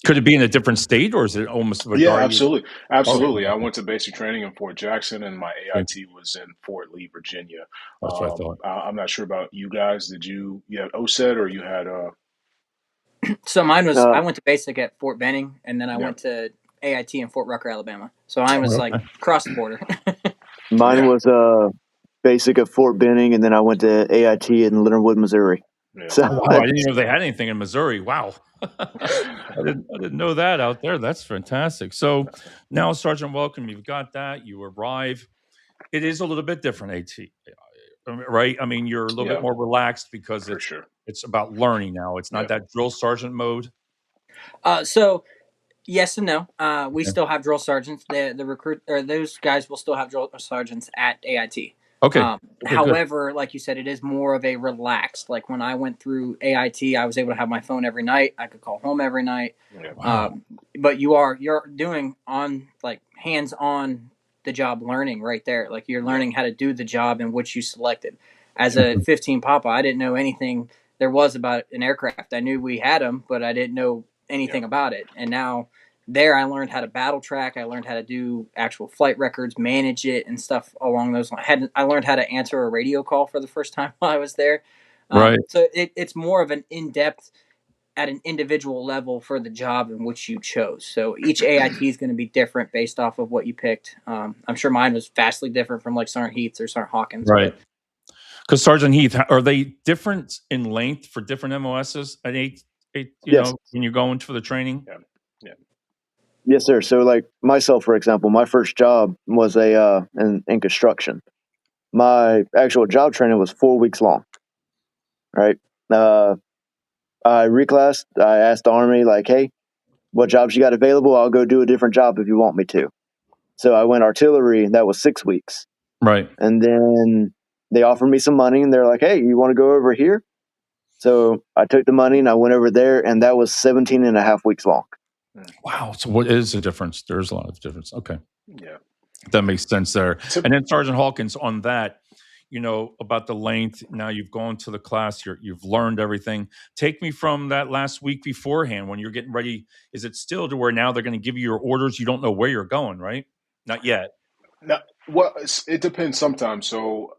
Could it be in a different state, or is it almost Yeah, majority? absolutely. I Okay. went to basic training in Fort Jackson, and my AIT was in Fort Lee, Virginia. That's what I thought. I'm not sure about you guys. Did you had OSET or you had So mine was I went to basic at Fort Benning, and then I Yeah. went to AIT in Fort Rucker, Alabama. So mine was like across the border. Mine was basic at Fort Benning, and then I went to AIT in Leonard Wood, Missouri. Yeah. So Oh, wow, I didn't know they had anything in Missouri. Wow. I didn't know that out there. That's fantastic. So now, Sergeant Welcome, you've got that. You arrive. It is a little bit different, right? I mean, you're a little Yeah. bit more relaxed because For sure. it's about learning now. It's not that drill sergeant mode. So yes and no. We still have drill sergeants. The recruit or those guys will still have drill sergeants at AIT. Okay. However, like you said, it is more of a relaxed. Like when I went through AIT, I was able to have my phone every night. I could call home every night. Yeah. Wow. But you're doing on like hands on the job learning right there. Like you're learning how to do the job in which you selected. As a 15 Papa, I didn't know anything there was about an aircraft. I knew we had them, but I didn't know anything about it. And now there I learned how to battle track. I learned how to do actual flight records, manage it, and stuff along those lines. I learned how to answer a radio call for the first time while I was there. Right. So it's more of an in-depth at an individual level for the job in which you chose. So each AIT is going to be different based off of what you picked. I'm sure mine was vastly different from like Sergeant Heath's or Sergeant Hawkins. Right. Because Sergeant Heath, are they different in length for different MOSs at eight yes. when you're going for the training? Yeah. Yes, sir. So like myself, for example, my first job was in construction. My actual job training was 4 weeks long. Right. I reclassed. I asked the Army, like, hey, what jobs you got available? I'll go do a different job if you want me to. So I went artillery, and that was 6 weeks. Right. And then they offered me some money, and they're like, hey, you want to go over here? So I took the money and I went over there, and that was 17 and a half weeks long. Wow. So what is the difference? There's a lot of difference. Okay. Yeah. That makes sense there. And then Sergeant Hawkins, on that, about the length. Now you've gone to the class, you've learned everything. Take me from that last week beforehand when you're getting ready. Is it still to where now they're going to give you your orders? You don't know where you're going, right? Not yet. No, well, it depends sometimes. So,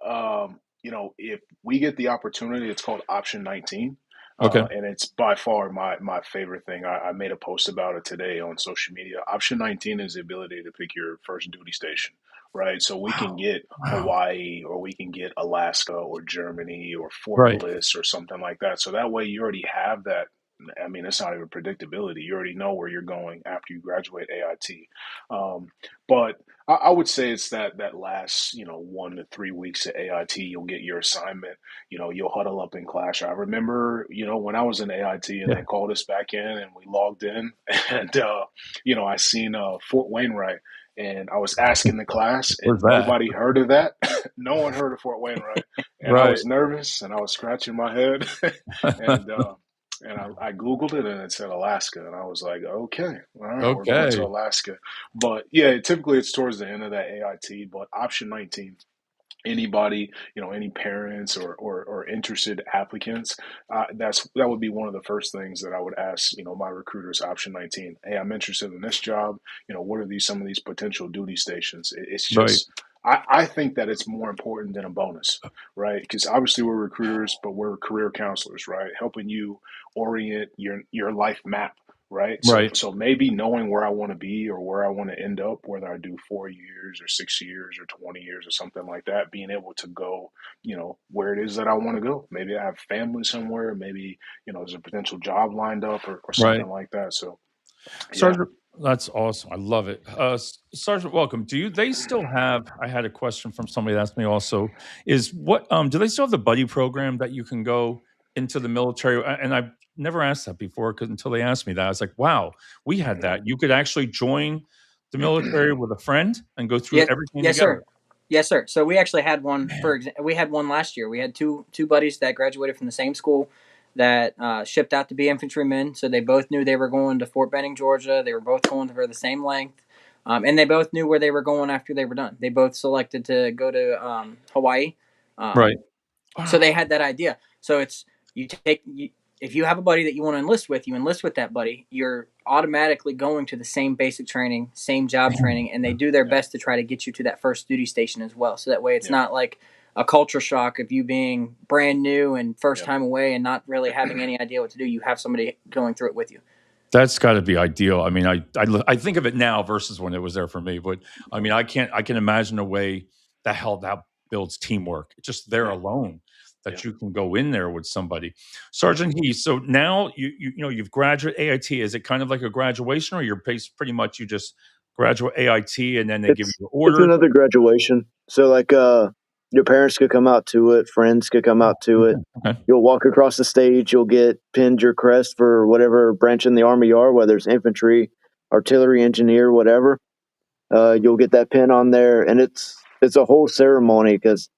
if we get the opportunity, it's called Option 19. Okay. And it's by far my favorite thing. I made a post about it today on social media. Option 19 is the ability to pick your first duty station, right? So we can get Hawaii, or we can get Alaska, or Germany, or Fort Bliss, or something like that. So that way you already have that. I mean, it's not even predictability. You already know where you're going after you graduate AIT. But I would say it's that last, 1 to 3 weeks at AIT, you'll get your assignment. You'll huddle up in class. I remember, when I was in AIT and they called us back in and we logged in, and I seen Fort Wainwright, and I was asking the class, and nobody heard of that. No one heard of Fort Wainwright, and I was nervous and I was scratching my head, and I Googled it, and it said Alaska. And I was like, okay, all right, we're going to Alaska. But yeah, typically it's towards the end of that AIT. But Option 19, anybody, any parents or interested applicants, that would be one of the first things that I would ask, my recruiters. Option 19, hey, I'm interested in this job. What are some of these potential duty stations? It's just, I think that it's more important than a bonus, right? Because obviously we're recruiters, but we're career counselors, right? Helping you orient your life map, right? So maybe knowing where I want to be or where I want to end up, whether I do 4 years or 6 years or 20 years or something like that, being able to go, where it is that I want to go. Maybe I have family somewhere. Maybe, there's a potential job lined up or something like that. So, Sergeant, that's awesome. I love it. Sergeant Welcome, they still have, I had a question from somebody that asked me also, is do they still have the buddy program that you can go into the military? And I've never asked that before until they asked me that. I was like, wow, we had that. You could actually join the military with a friend and go through everything together. Sir. Yes, sir. So we actually had one, we had one last year. We had two buddies that graduated from the same school that shipped out to be infantrymen. So they both knew they were going to Fort Benning, Georgia. They were both going for the same length. And they both knew where they were going after they were done. They both selected to go to Hawaii. Right. So they had that idea. So it's if you have a buddy that you want to enlist with, you enlist with that buddy. You're automatically going to the same basic training, same job training, and they do their best to try to get you to that first duty station as well. So that way it's not like a culture shock of you being brand new and first time away and not really having any idea what to do. You have somebody going through it with you. That's got to be ideal. I mean, I think of it now versus when it was there for me, but I mean, I can imagine a way that builds teamwork. It's just there alone that you can go in there with somebody. Sergeant Heath, so now you've graduated AIT. Is it kind of like a graduation, or you're pretty much you just graduate AIT and then they give you the order? It's another graduation. So like your parents could come out to it, friends could come out to it. Okay. You'll walk across the stage, you'll get pinned your crest for whatever branch in the Army you are, whether it's infantry, artillery, engineer, whatever. You'll get that pin on there, and it's a whole ceremony because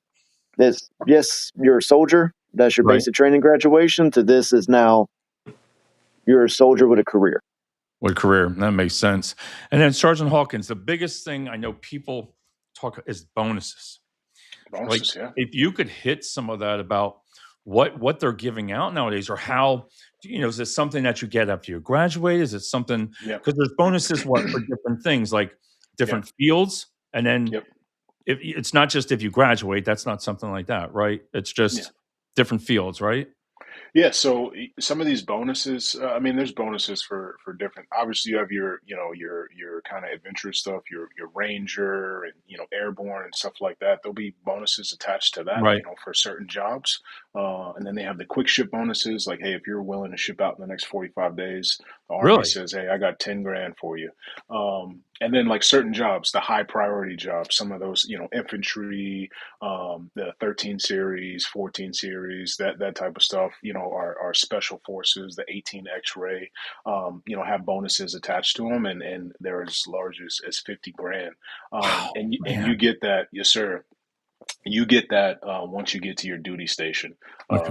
you're a soldier. That's your basic training graduation. To this is now you're a soldier with a career. With career, that makes sense. And then Sergeant Hawkins, the biggest thing I know people talk is bonuses. Bonuses, If you could hit some of that about what they're giving out nowadays, or how, is it something that you get after you graduate? Is it something, because there's bonuses for different things, like different fields, and then if it's not just if you graduate, that's not something like that, right? It's just different fields, right? Yeah, so some of these bonuses, I mean, there's bonuses for different. Obviously, you have your kind of adventurous stuff, your ranger and airborne and stuff like that. There'll be bonuses attached to that, for certain jobs. And then they have the quick ship bonuses, like, hey, if you're willing to ship out in the next 45 days, the Army says, hey, I got 10 grand for you. And then like certain jobs, the high priority jobs, some of those, infantry, the 13 series, 14 series, that type of stuff, our special forces, the 18 X-ray, have bonuses attached to them, and they're as large as 50 grand. And you get that, yes, sir. You get that once you get to your duty station.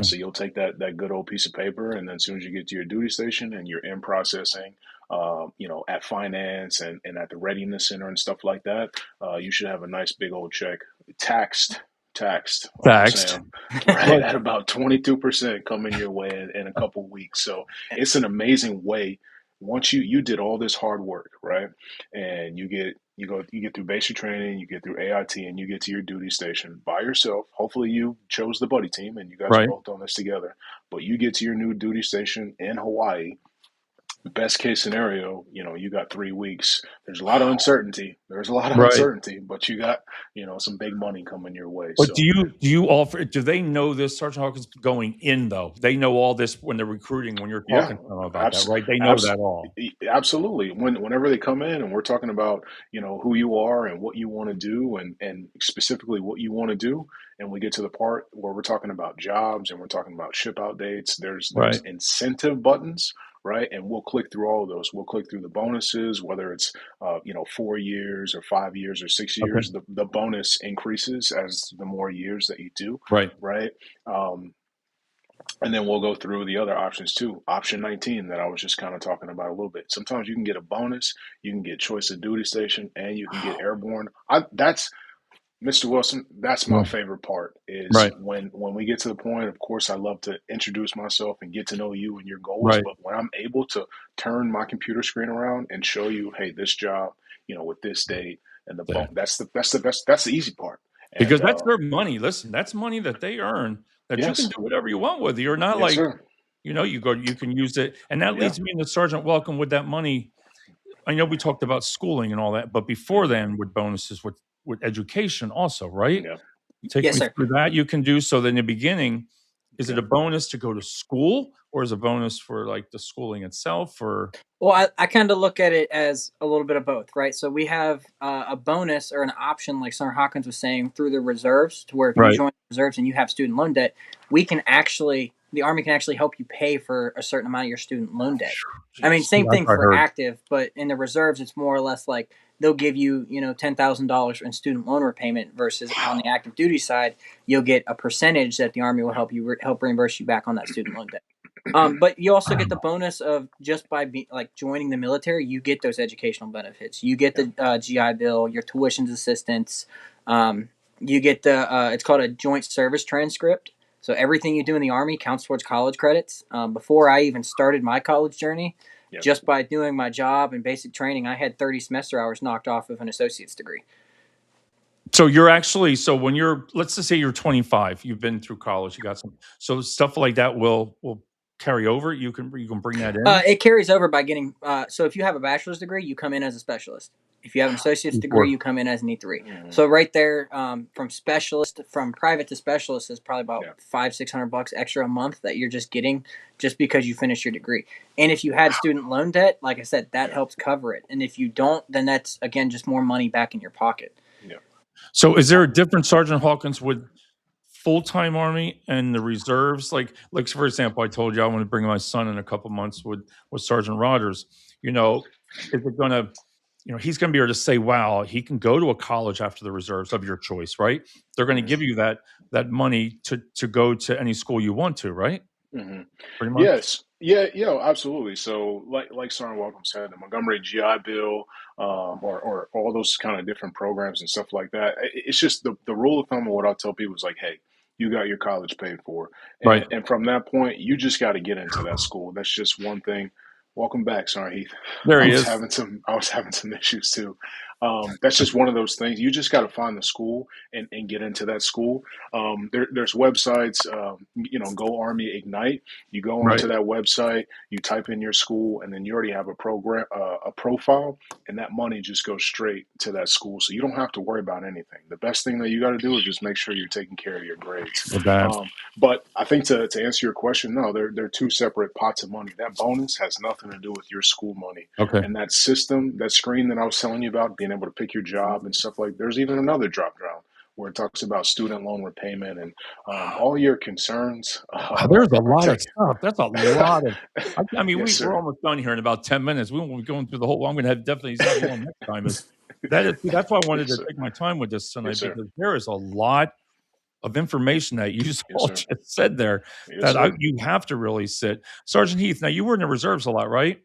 So you'll take that good old piece of paper, and then as soon as you get to your duty station and you're in processing, at finance and at the readiness center and stuff like that, you should have a nice big old check, taxed, right at about 22% coming your way in a couple weeks. So it's an amazing way. Once you did all this hard work, right, and you get through basic training, you get through AIT, and you get to your duty station by yourself. Hopefully you chose the buddy team and you guys are both on this together. But you get to your new duty station in Hawaii. Best case scenario, you got 3 weeks. There's a lot of uncertainty. But you got, some big money coming your way. But do you offer? Do they know this, Sergeant Hawkins, going in though? They know all this when they're recruiting. When you're talking to them about that, right? They know that all. Absolutely. Whenever they come in and we're talking about, who you are and what you want to do, and specifically what you want to do, and we get to the part where we're talking about jobs and we're talking about ship out dates, there's incentive buttons. Right. And we'll click through all of those. We'll click through the bonuses, whether it's, 4 years or 5 years or 6 years, the bonus increases as the more years that you do. Right. Right. And then we'll go through the other options too. Option 19 that I was just kind of talking about a little bit. Sometimes you can get a bonus, you can get choice of duty station, and you can get airborne. Mr. Wilson, that's my favorite part is when we get to the point. Of course, I love to introduce myself and get to know you and your goals. But when I'm able to turn my computer screen around and show you, hey, this job, with this date and the that's the best. That's the easy part. Because that's their money. Listen, that's money that they earn that you can do whatever you want with. You're not you can use it. And that leads me into Sergeant Welcome with that money. I know we talked about schooling and all that, but before then with bonuses, with education also, right? Yeah. Take me through that you can do. So then in the beginning, is it a bonus to go to school, or is it a bonus for like the schooling itself? Or well, I kind of look at it as a little bit of both, right? So we have a bonus or an option, like Sergeant Hawkins was saying, through the reserves, to where if you join the reserves and you have student loan debt, the Army can actually help you pay for a certain amount of your student loan debt. I mean, same thing for active, but in the reserves, it's more or less like they'll give you, $10,000 in student loan repayment versus on the active duty side, you'll get a percentage that the Army will help reimburse you back on that student loan debt. But you also get the bonus of just by joining the military, you get those educational benefits. You get the GI Bill, your tuition assistance. You get it's called a joint service transcript. So everything you do in the Army counts towards college credits. Before I even started my college journey, just by doing my job and basic training, I had 30 semester hours knocked off of an associate's degree. So you're actually, so when you're, let's just say you're 25, you've been through college, you got some, so stuff like that will carry over. You can bring that in. It carries over by getting, so if you have a bachelor's degree, you come in as a specialist. If you have an associate's degree, you come in as an E3. So right there, from private to specialist is probably about $500-600 extra a month that you're just getting just because you finished your degree. And if you had student loan debt, like I said, that helps cover it. And if you don't, then that's again just more money back in your pocket. Yeah. So is there a difference, Sergeant Hawkins, with full-time Army and the reserves? Like for example, I told you I want to bring my son in a couple months with Sergeant Rodgers. You know, is it going to, you know, he's going to be able to say, wow, he can go to a college after the reserves of your choice, right? They're going to give you that money to go to any school you want to, right? Mm-hmm. Pretty much. Yes. Yeah, absolutely. So like Sergeant Welcome said, the Montgomery GI Bill, or all those kind of different programs and stuff like that. It's just the rule of thumb of what I'll tell people is like, hey, you got your college paid for. Right. And from that point, you just got to get into that school. That's just one thing. Welcome back, Sergeant Heath. There he is. I was having some issues too. That's just one of those things. You just got to find the school and get into that school. There's websites, Go Army Ignite. You go onto that website, you type in your school, and then you already have a program, a profile, and that money just goes straight to that school. So you don't have to worry about anything. The best thing that you got to do is just make sure you're taking care of your grades. But I think to answer your question, no, they're two separate pots of money. That bonus has nothing to do with your school money. Okay. And that system, that screen that I was telling you about, being able to pick your job and stuff like, there's even another drop down where it talks about student loan repayment and all your concerns. There's a lot of stuff. That's a lot of. I mean, Yes, we're almost done here in about 10 minutes. We won't be going through the whole. I'm going to have definitely one next time. That's why I wanted to take my time with this tonight, because there is a lot of information that you all just said there that you have to really sit. Sergeant Heath, now you were in the reserves a lot, right?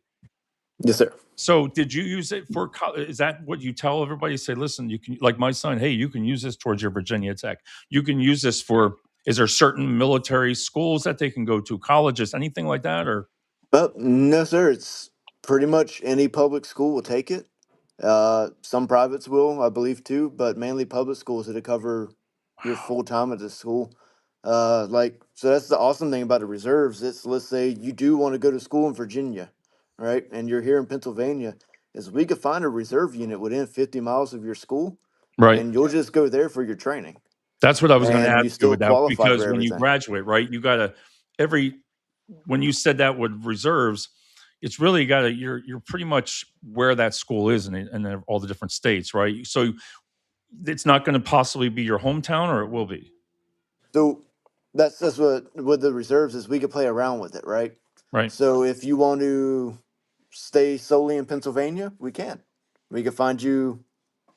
Yes, sir. So did you use it for, is that what you tell everybody? Say, listen, you can, like my son, hey, you can use this towards your Virginia Tech. You can use this for, is there certain military schools that they can go to, colleges, anything like that? Or? No, sir. It's pretty much any public school will take it. Some privates will, I believe, too, but mainly public schools to cover your full time at the school. So that's the awesome thing about the reserves. It's, let's say you do want to go to school in Virginia, right? And you're here in Pennsylvania, is we could find a reserve unit within 50 miles of your school, right? And you'll just go there for your training. That's what I was going to ask you still with that, qualify because for when you everything. graduate, right, you got to, when you said that with reserves, it's really got to, you're pretty much where that school is in all the different states, right? So it's not going to possibly be your hometown, or it will be. So that's what with the reserves is, we could play around with it, right? Right. So if you want to stay solely in Pennsylvania, we can. We can find you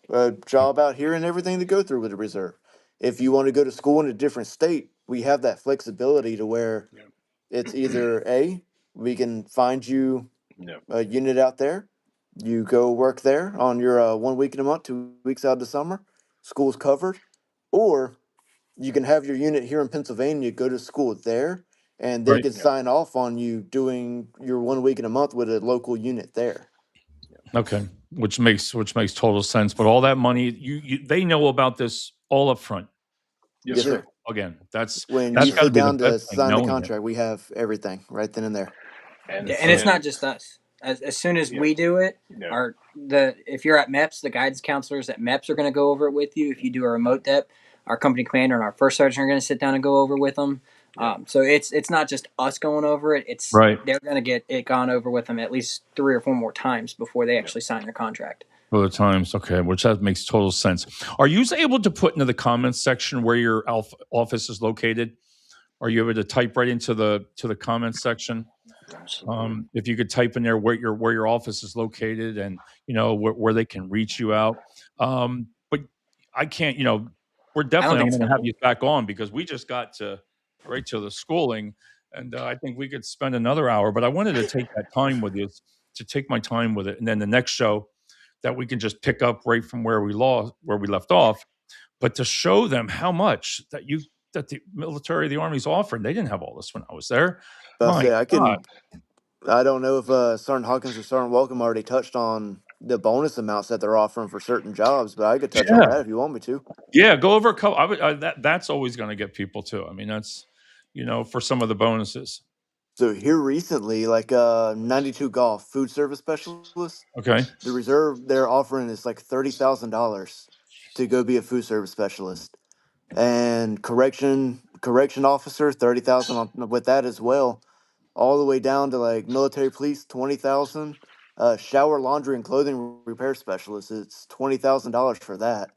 a job out here and everything to go through with the reserve. If you want to go to school in a different state, we have that flexibility to where it's either we can find you a unit out there, you go work there on your 1 week in a month, 2 weeks out of the summer, school's covered, or you can have your unit here in Pennsylvania, go to school there, and they can sign off on you doing your 1 week in a month with a local unit there. Okay, which makes total sense. But all that money, they know about this all up front. Yes, sir. Again, that's when you sit down to sign the contract, we have everything right then and there. And it's not just us. As soon as we do it, if you're at MEPS, the guidance counselors at MEPS are going to go over it with you. If you do a remote dep, our company commander and our first sergeant are going to sit down and go over with them. So it's not just us going over it. It's they're going to get it gone over with them at least 3 or 4 more times before they actually sign their contract. 4 times, okay, which that makes total sense. Are you able to put into the comments section where your office is located? Are you able to type right into the comments section? If you could type in there where your office is located, and where they can reach you out. But I can't. We're definitely going to have you back on, because we just got right to the schooling, and I think we could spend another hour. But I wanted to take that time with you, to take my time with it, and then the next show that we can just pick up right from where we left off, but to show them how much that that the military, the Army's offering. They didn't have all this when I was there. I'll My say God. I don't know if Sergeant Hawkins or Sergeant Welcome already touched on the bonus amounts that they're offering for certain jobs, but I could touch on Yeah. that if you want me to. Yeah, go over a couple. That's always going to get people too. I mean, that's, for some of the bonuses. So here recently, like 92 golf food service specialist, Okay. the reserve they're offering is like $30,000 to go be a food service specialist, and correction officer 30,000 with that as well, all the way down to like military police 20,000. Shower, laundry, and clothing repair specialist, it's $20,000 for that.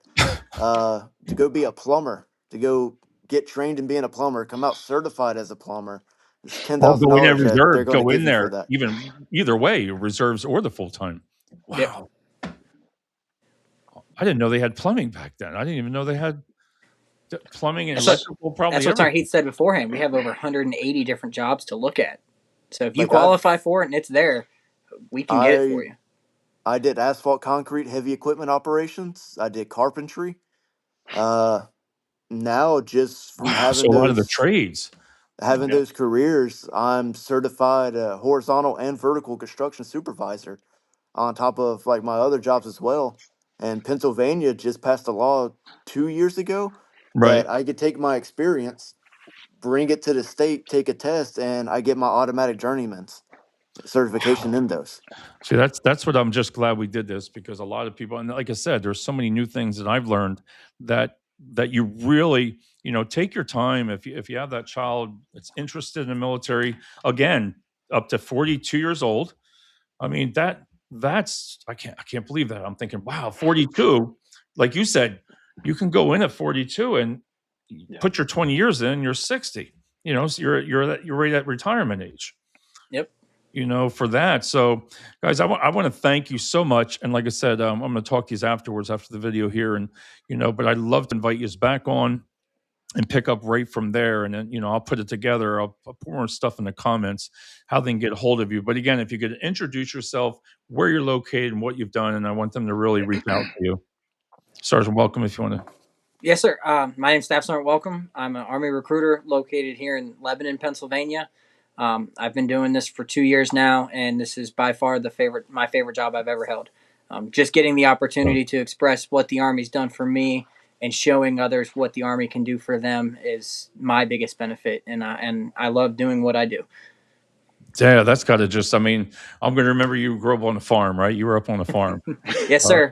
To go be a plumber, to go get trained in being a plumber, come out certified as a plumber. It's ten Or thousand go in at dollars that they're reserve, going to go give in you for there, that. either way, reserves or the full time. Wow. Yep. I didn't know they had plumbing back then. I didn't even know they had plumbing and electrical. Probably that's what Sergeant Heath said beforehand. We have over 180 different jobs to look at. So if you qualify for it and it's there, we can get it for you. I did asphalt, concrete, heavy equipment operations. I did carpentry. Now just from having so a lot of the trades, those careers, I'm certified horizontal and vertical construction supervisor, on top of like my other jobs as well. And Pennsylvania just passed a law 2 years ago that I could take my experience, bring it to the state, take a test, and I get my automatic journeyman's certification in those. See, that's what I'm just glad we did this, because a lot of people, and like I said, there's so many new things that I've learned that you really, take your time. If you have that child that's interested in the military, again, up to 42 years old. I mean, that's I can't believe that. I'm thinking, wow, 42. Like you said, you can go in at 42 and put your 20 years in, you're 60. So you're right at retirement age. Yep. For that. So, guys, I want to thank you so much. And like I said, I'm going to talk to you afterwards after the video here. And, but I'd love to invite you back on and pick up right from there. And then, I'll put it together. I'll put more stuff in the comments, how they can get a hold of you. But again, if you could introduce yourself, where you're located and what you've done. And I want them to really reach out to you. Sergeant Welcome, if you want to. Yes, sir. My name's Staff Sergeant Welcome. I'm an Army recruiter located here in Lebanon, Pennsylvania. I've been doing this for 2 years now, and this is by far my favorite job I've ever held. Just getting the opportunity to express what the Army's done for me and showing others what the Army can do for them is my biggest benefit, and I love doing what I do. Yeah, that's got to I'm going to remember you grew up on a farm, right? You were up on a farm. Yes, sir.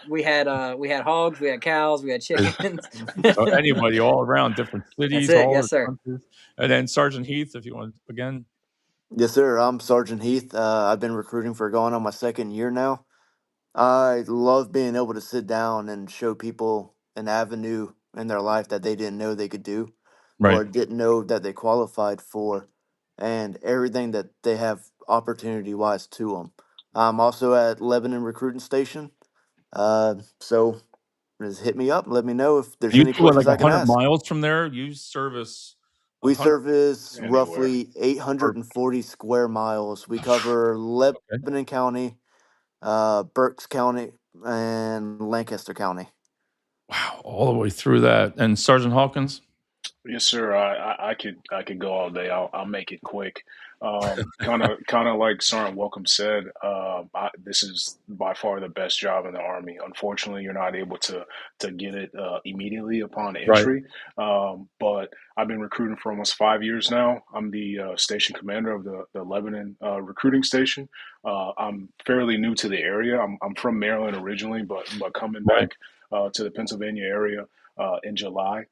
We had hogs, we had cows, we had chickens. Anybody all around different cities. That's it. Yes, sir. Countries. And then Sergeant Heath, if you want again. Yes, sir. I'm Sergeant Heath. I've been recruiting for going on my second year now. I love being able to sit down and show people an avenue in their life that they didn't know they could do, or didn't know that they qualified for, and everything that they have opportunity-wise to them. I'm also at Lebanon Recruiting Station, so just hit me up. Let me know if there's any questions I can ask. 100 miles from there, you service. We service roughly 840 square miles. We cover Lebanon County, Berks County, and Lancaster County. Wow, all the way through that. And Sergeant Hawkins? Yes, sir. I could go all day. I'll make it quick. Kind of like Sergeant Welcome said. This is by far the best job in the Army. Unfortunately, you're not able to get it immediately upon entry. But I've been recruiting for almost 5 years now. I'm the station commander of the Lebanon Recruiting Station. I'm fairly new to the area. I'm from Maryland originally, but coming back to the Pennsylvania area in July.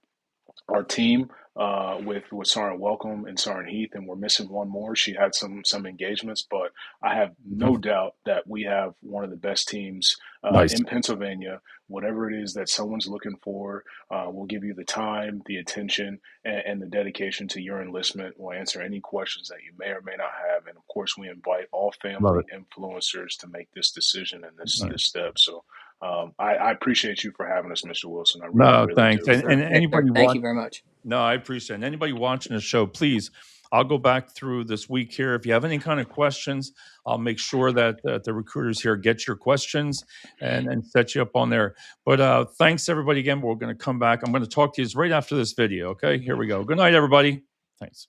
Our team with Sergeant Welcome and Sergeant Heath, and we're missing one more. She had some engagements, but I have no doubt that we have one of the best teams in Pennsylvania. Whatever it is that someone's looking for, we'll give you the time, the attention, and the dedication to your enlistment. We'll answer any questions that you may or may not have, and of course, we invite all family influencers to make this decision and this step. So. I appreciate you for having us, Mr. Wilson. I really, thanks. do. And anybody thank you very much. No, I appreciate it. And anybody watching the show, please, I'll go back through this week here. If you have any kind of questions, I'll make sure that the recruiters here get your questions and set you up on there. But thanks, everybody, again. We're going to come back. I'm going to talk to you right after this video, okay? Here we go. Good night, everybody. Thanks.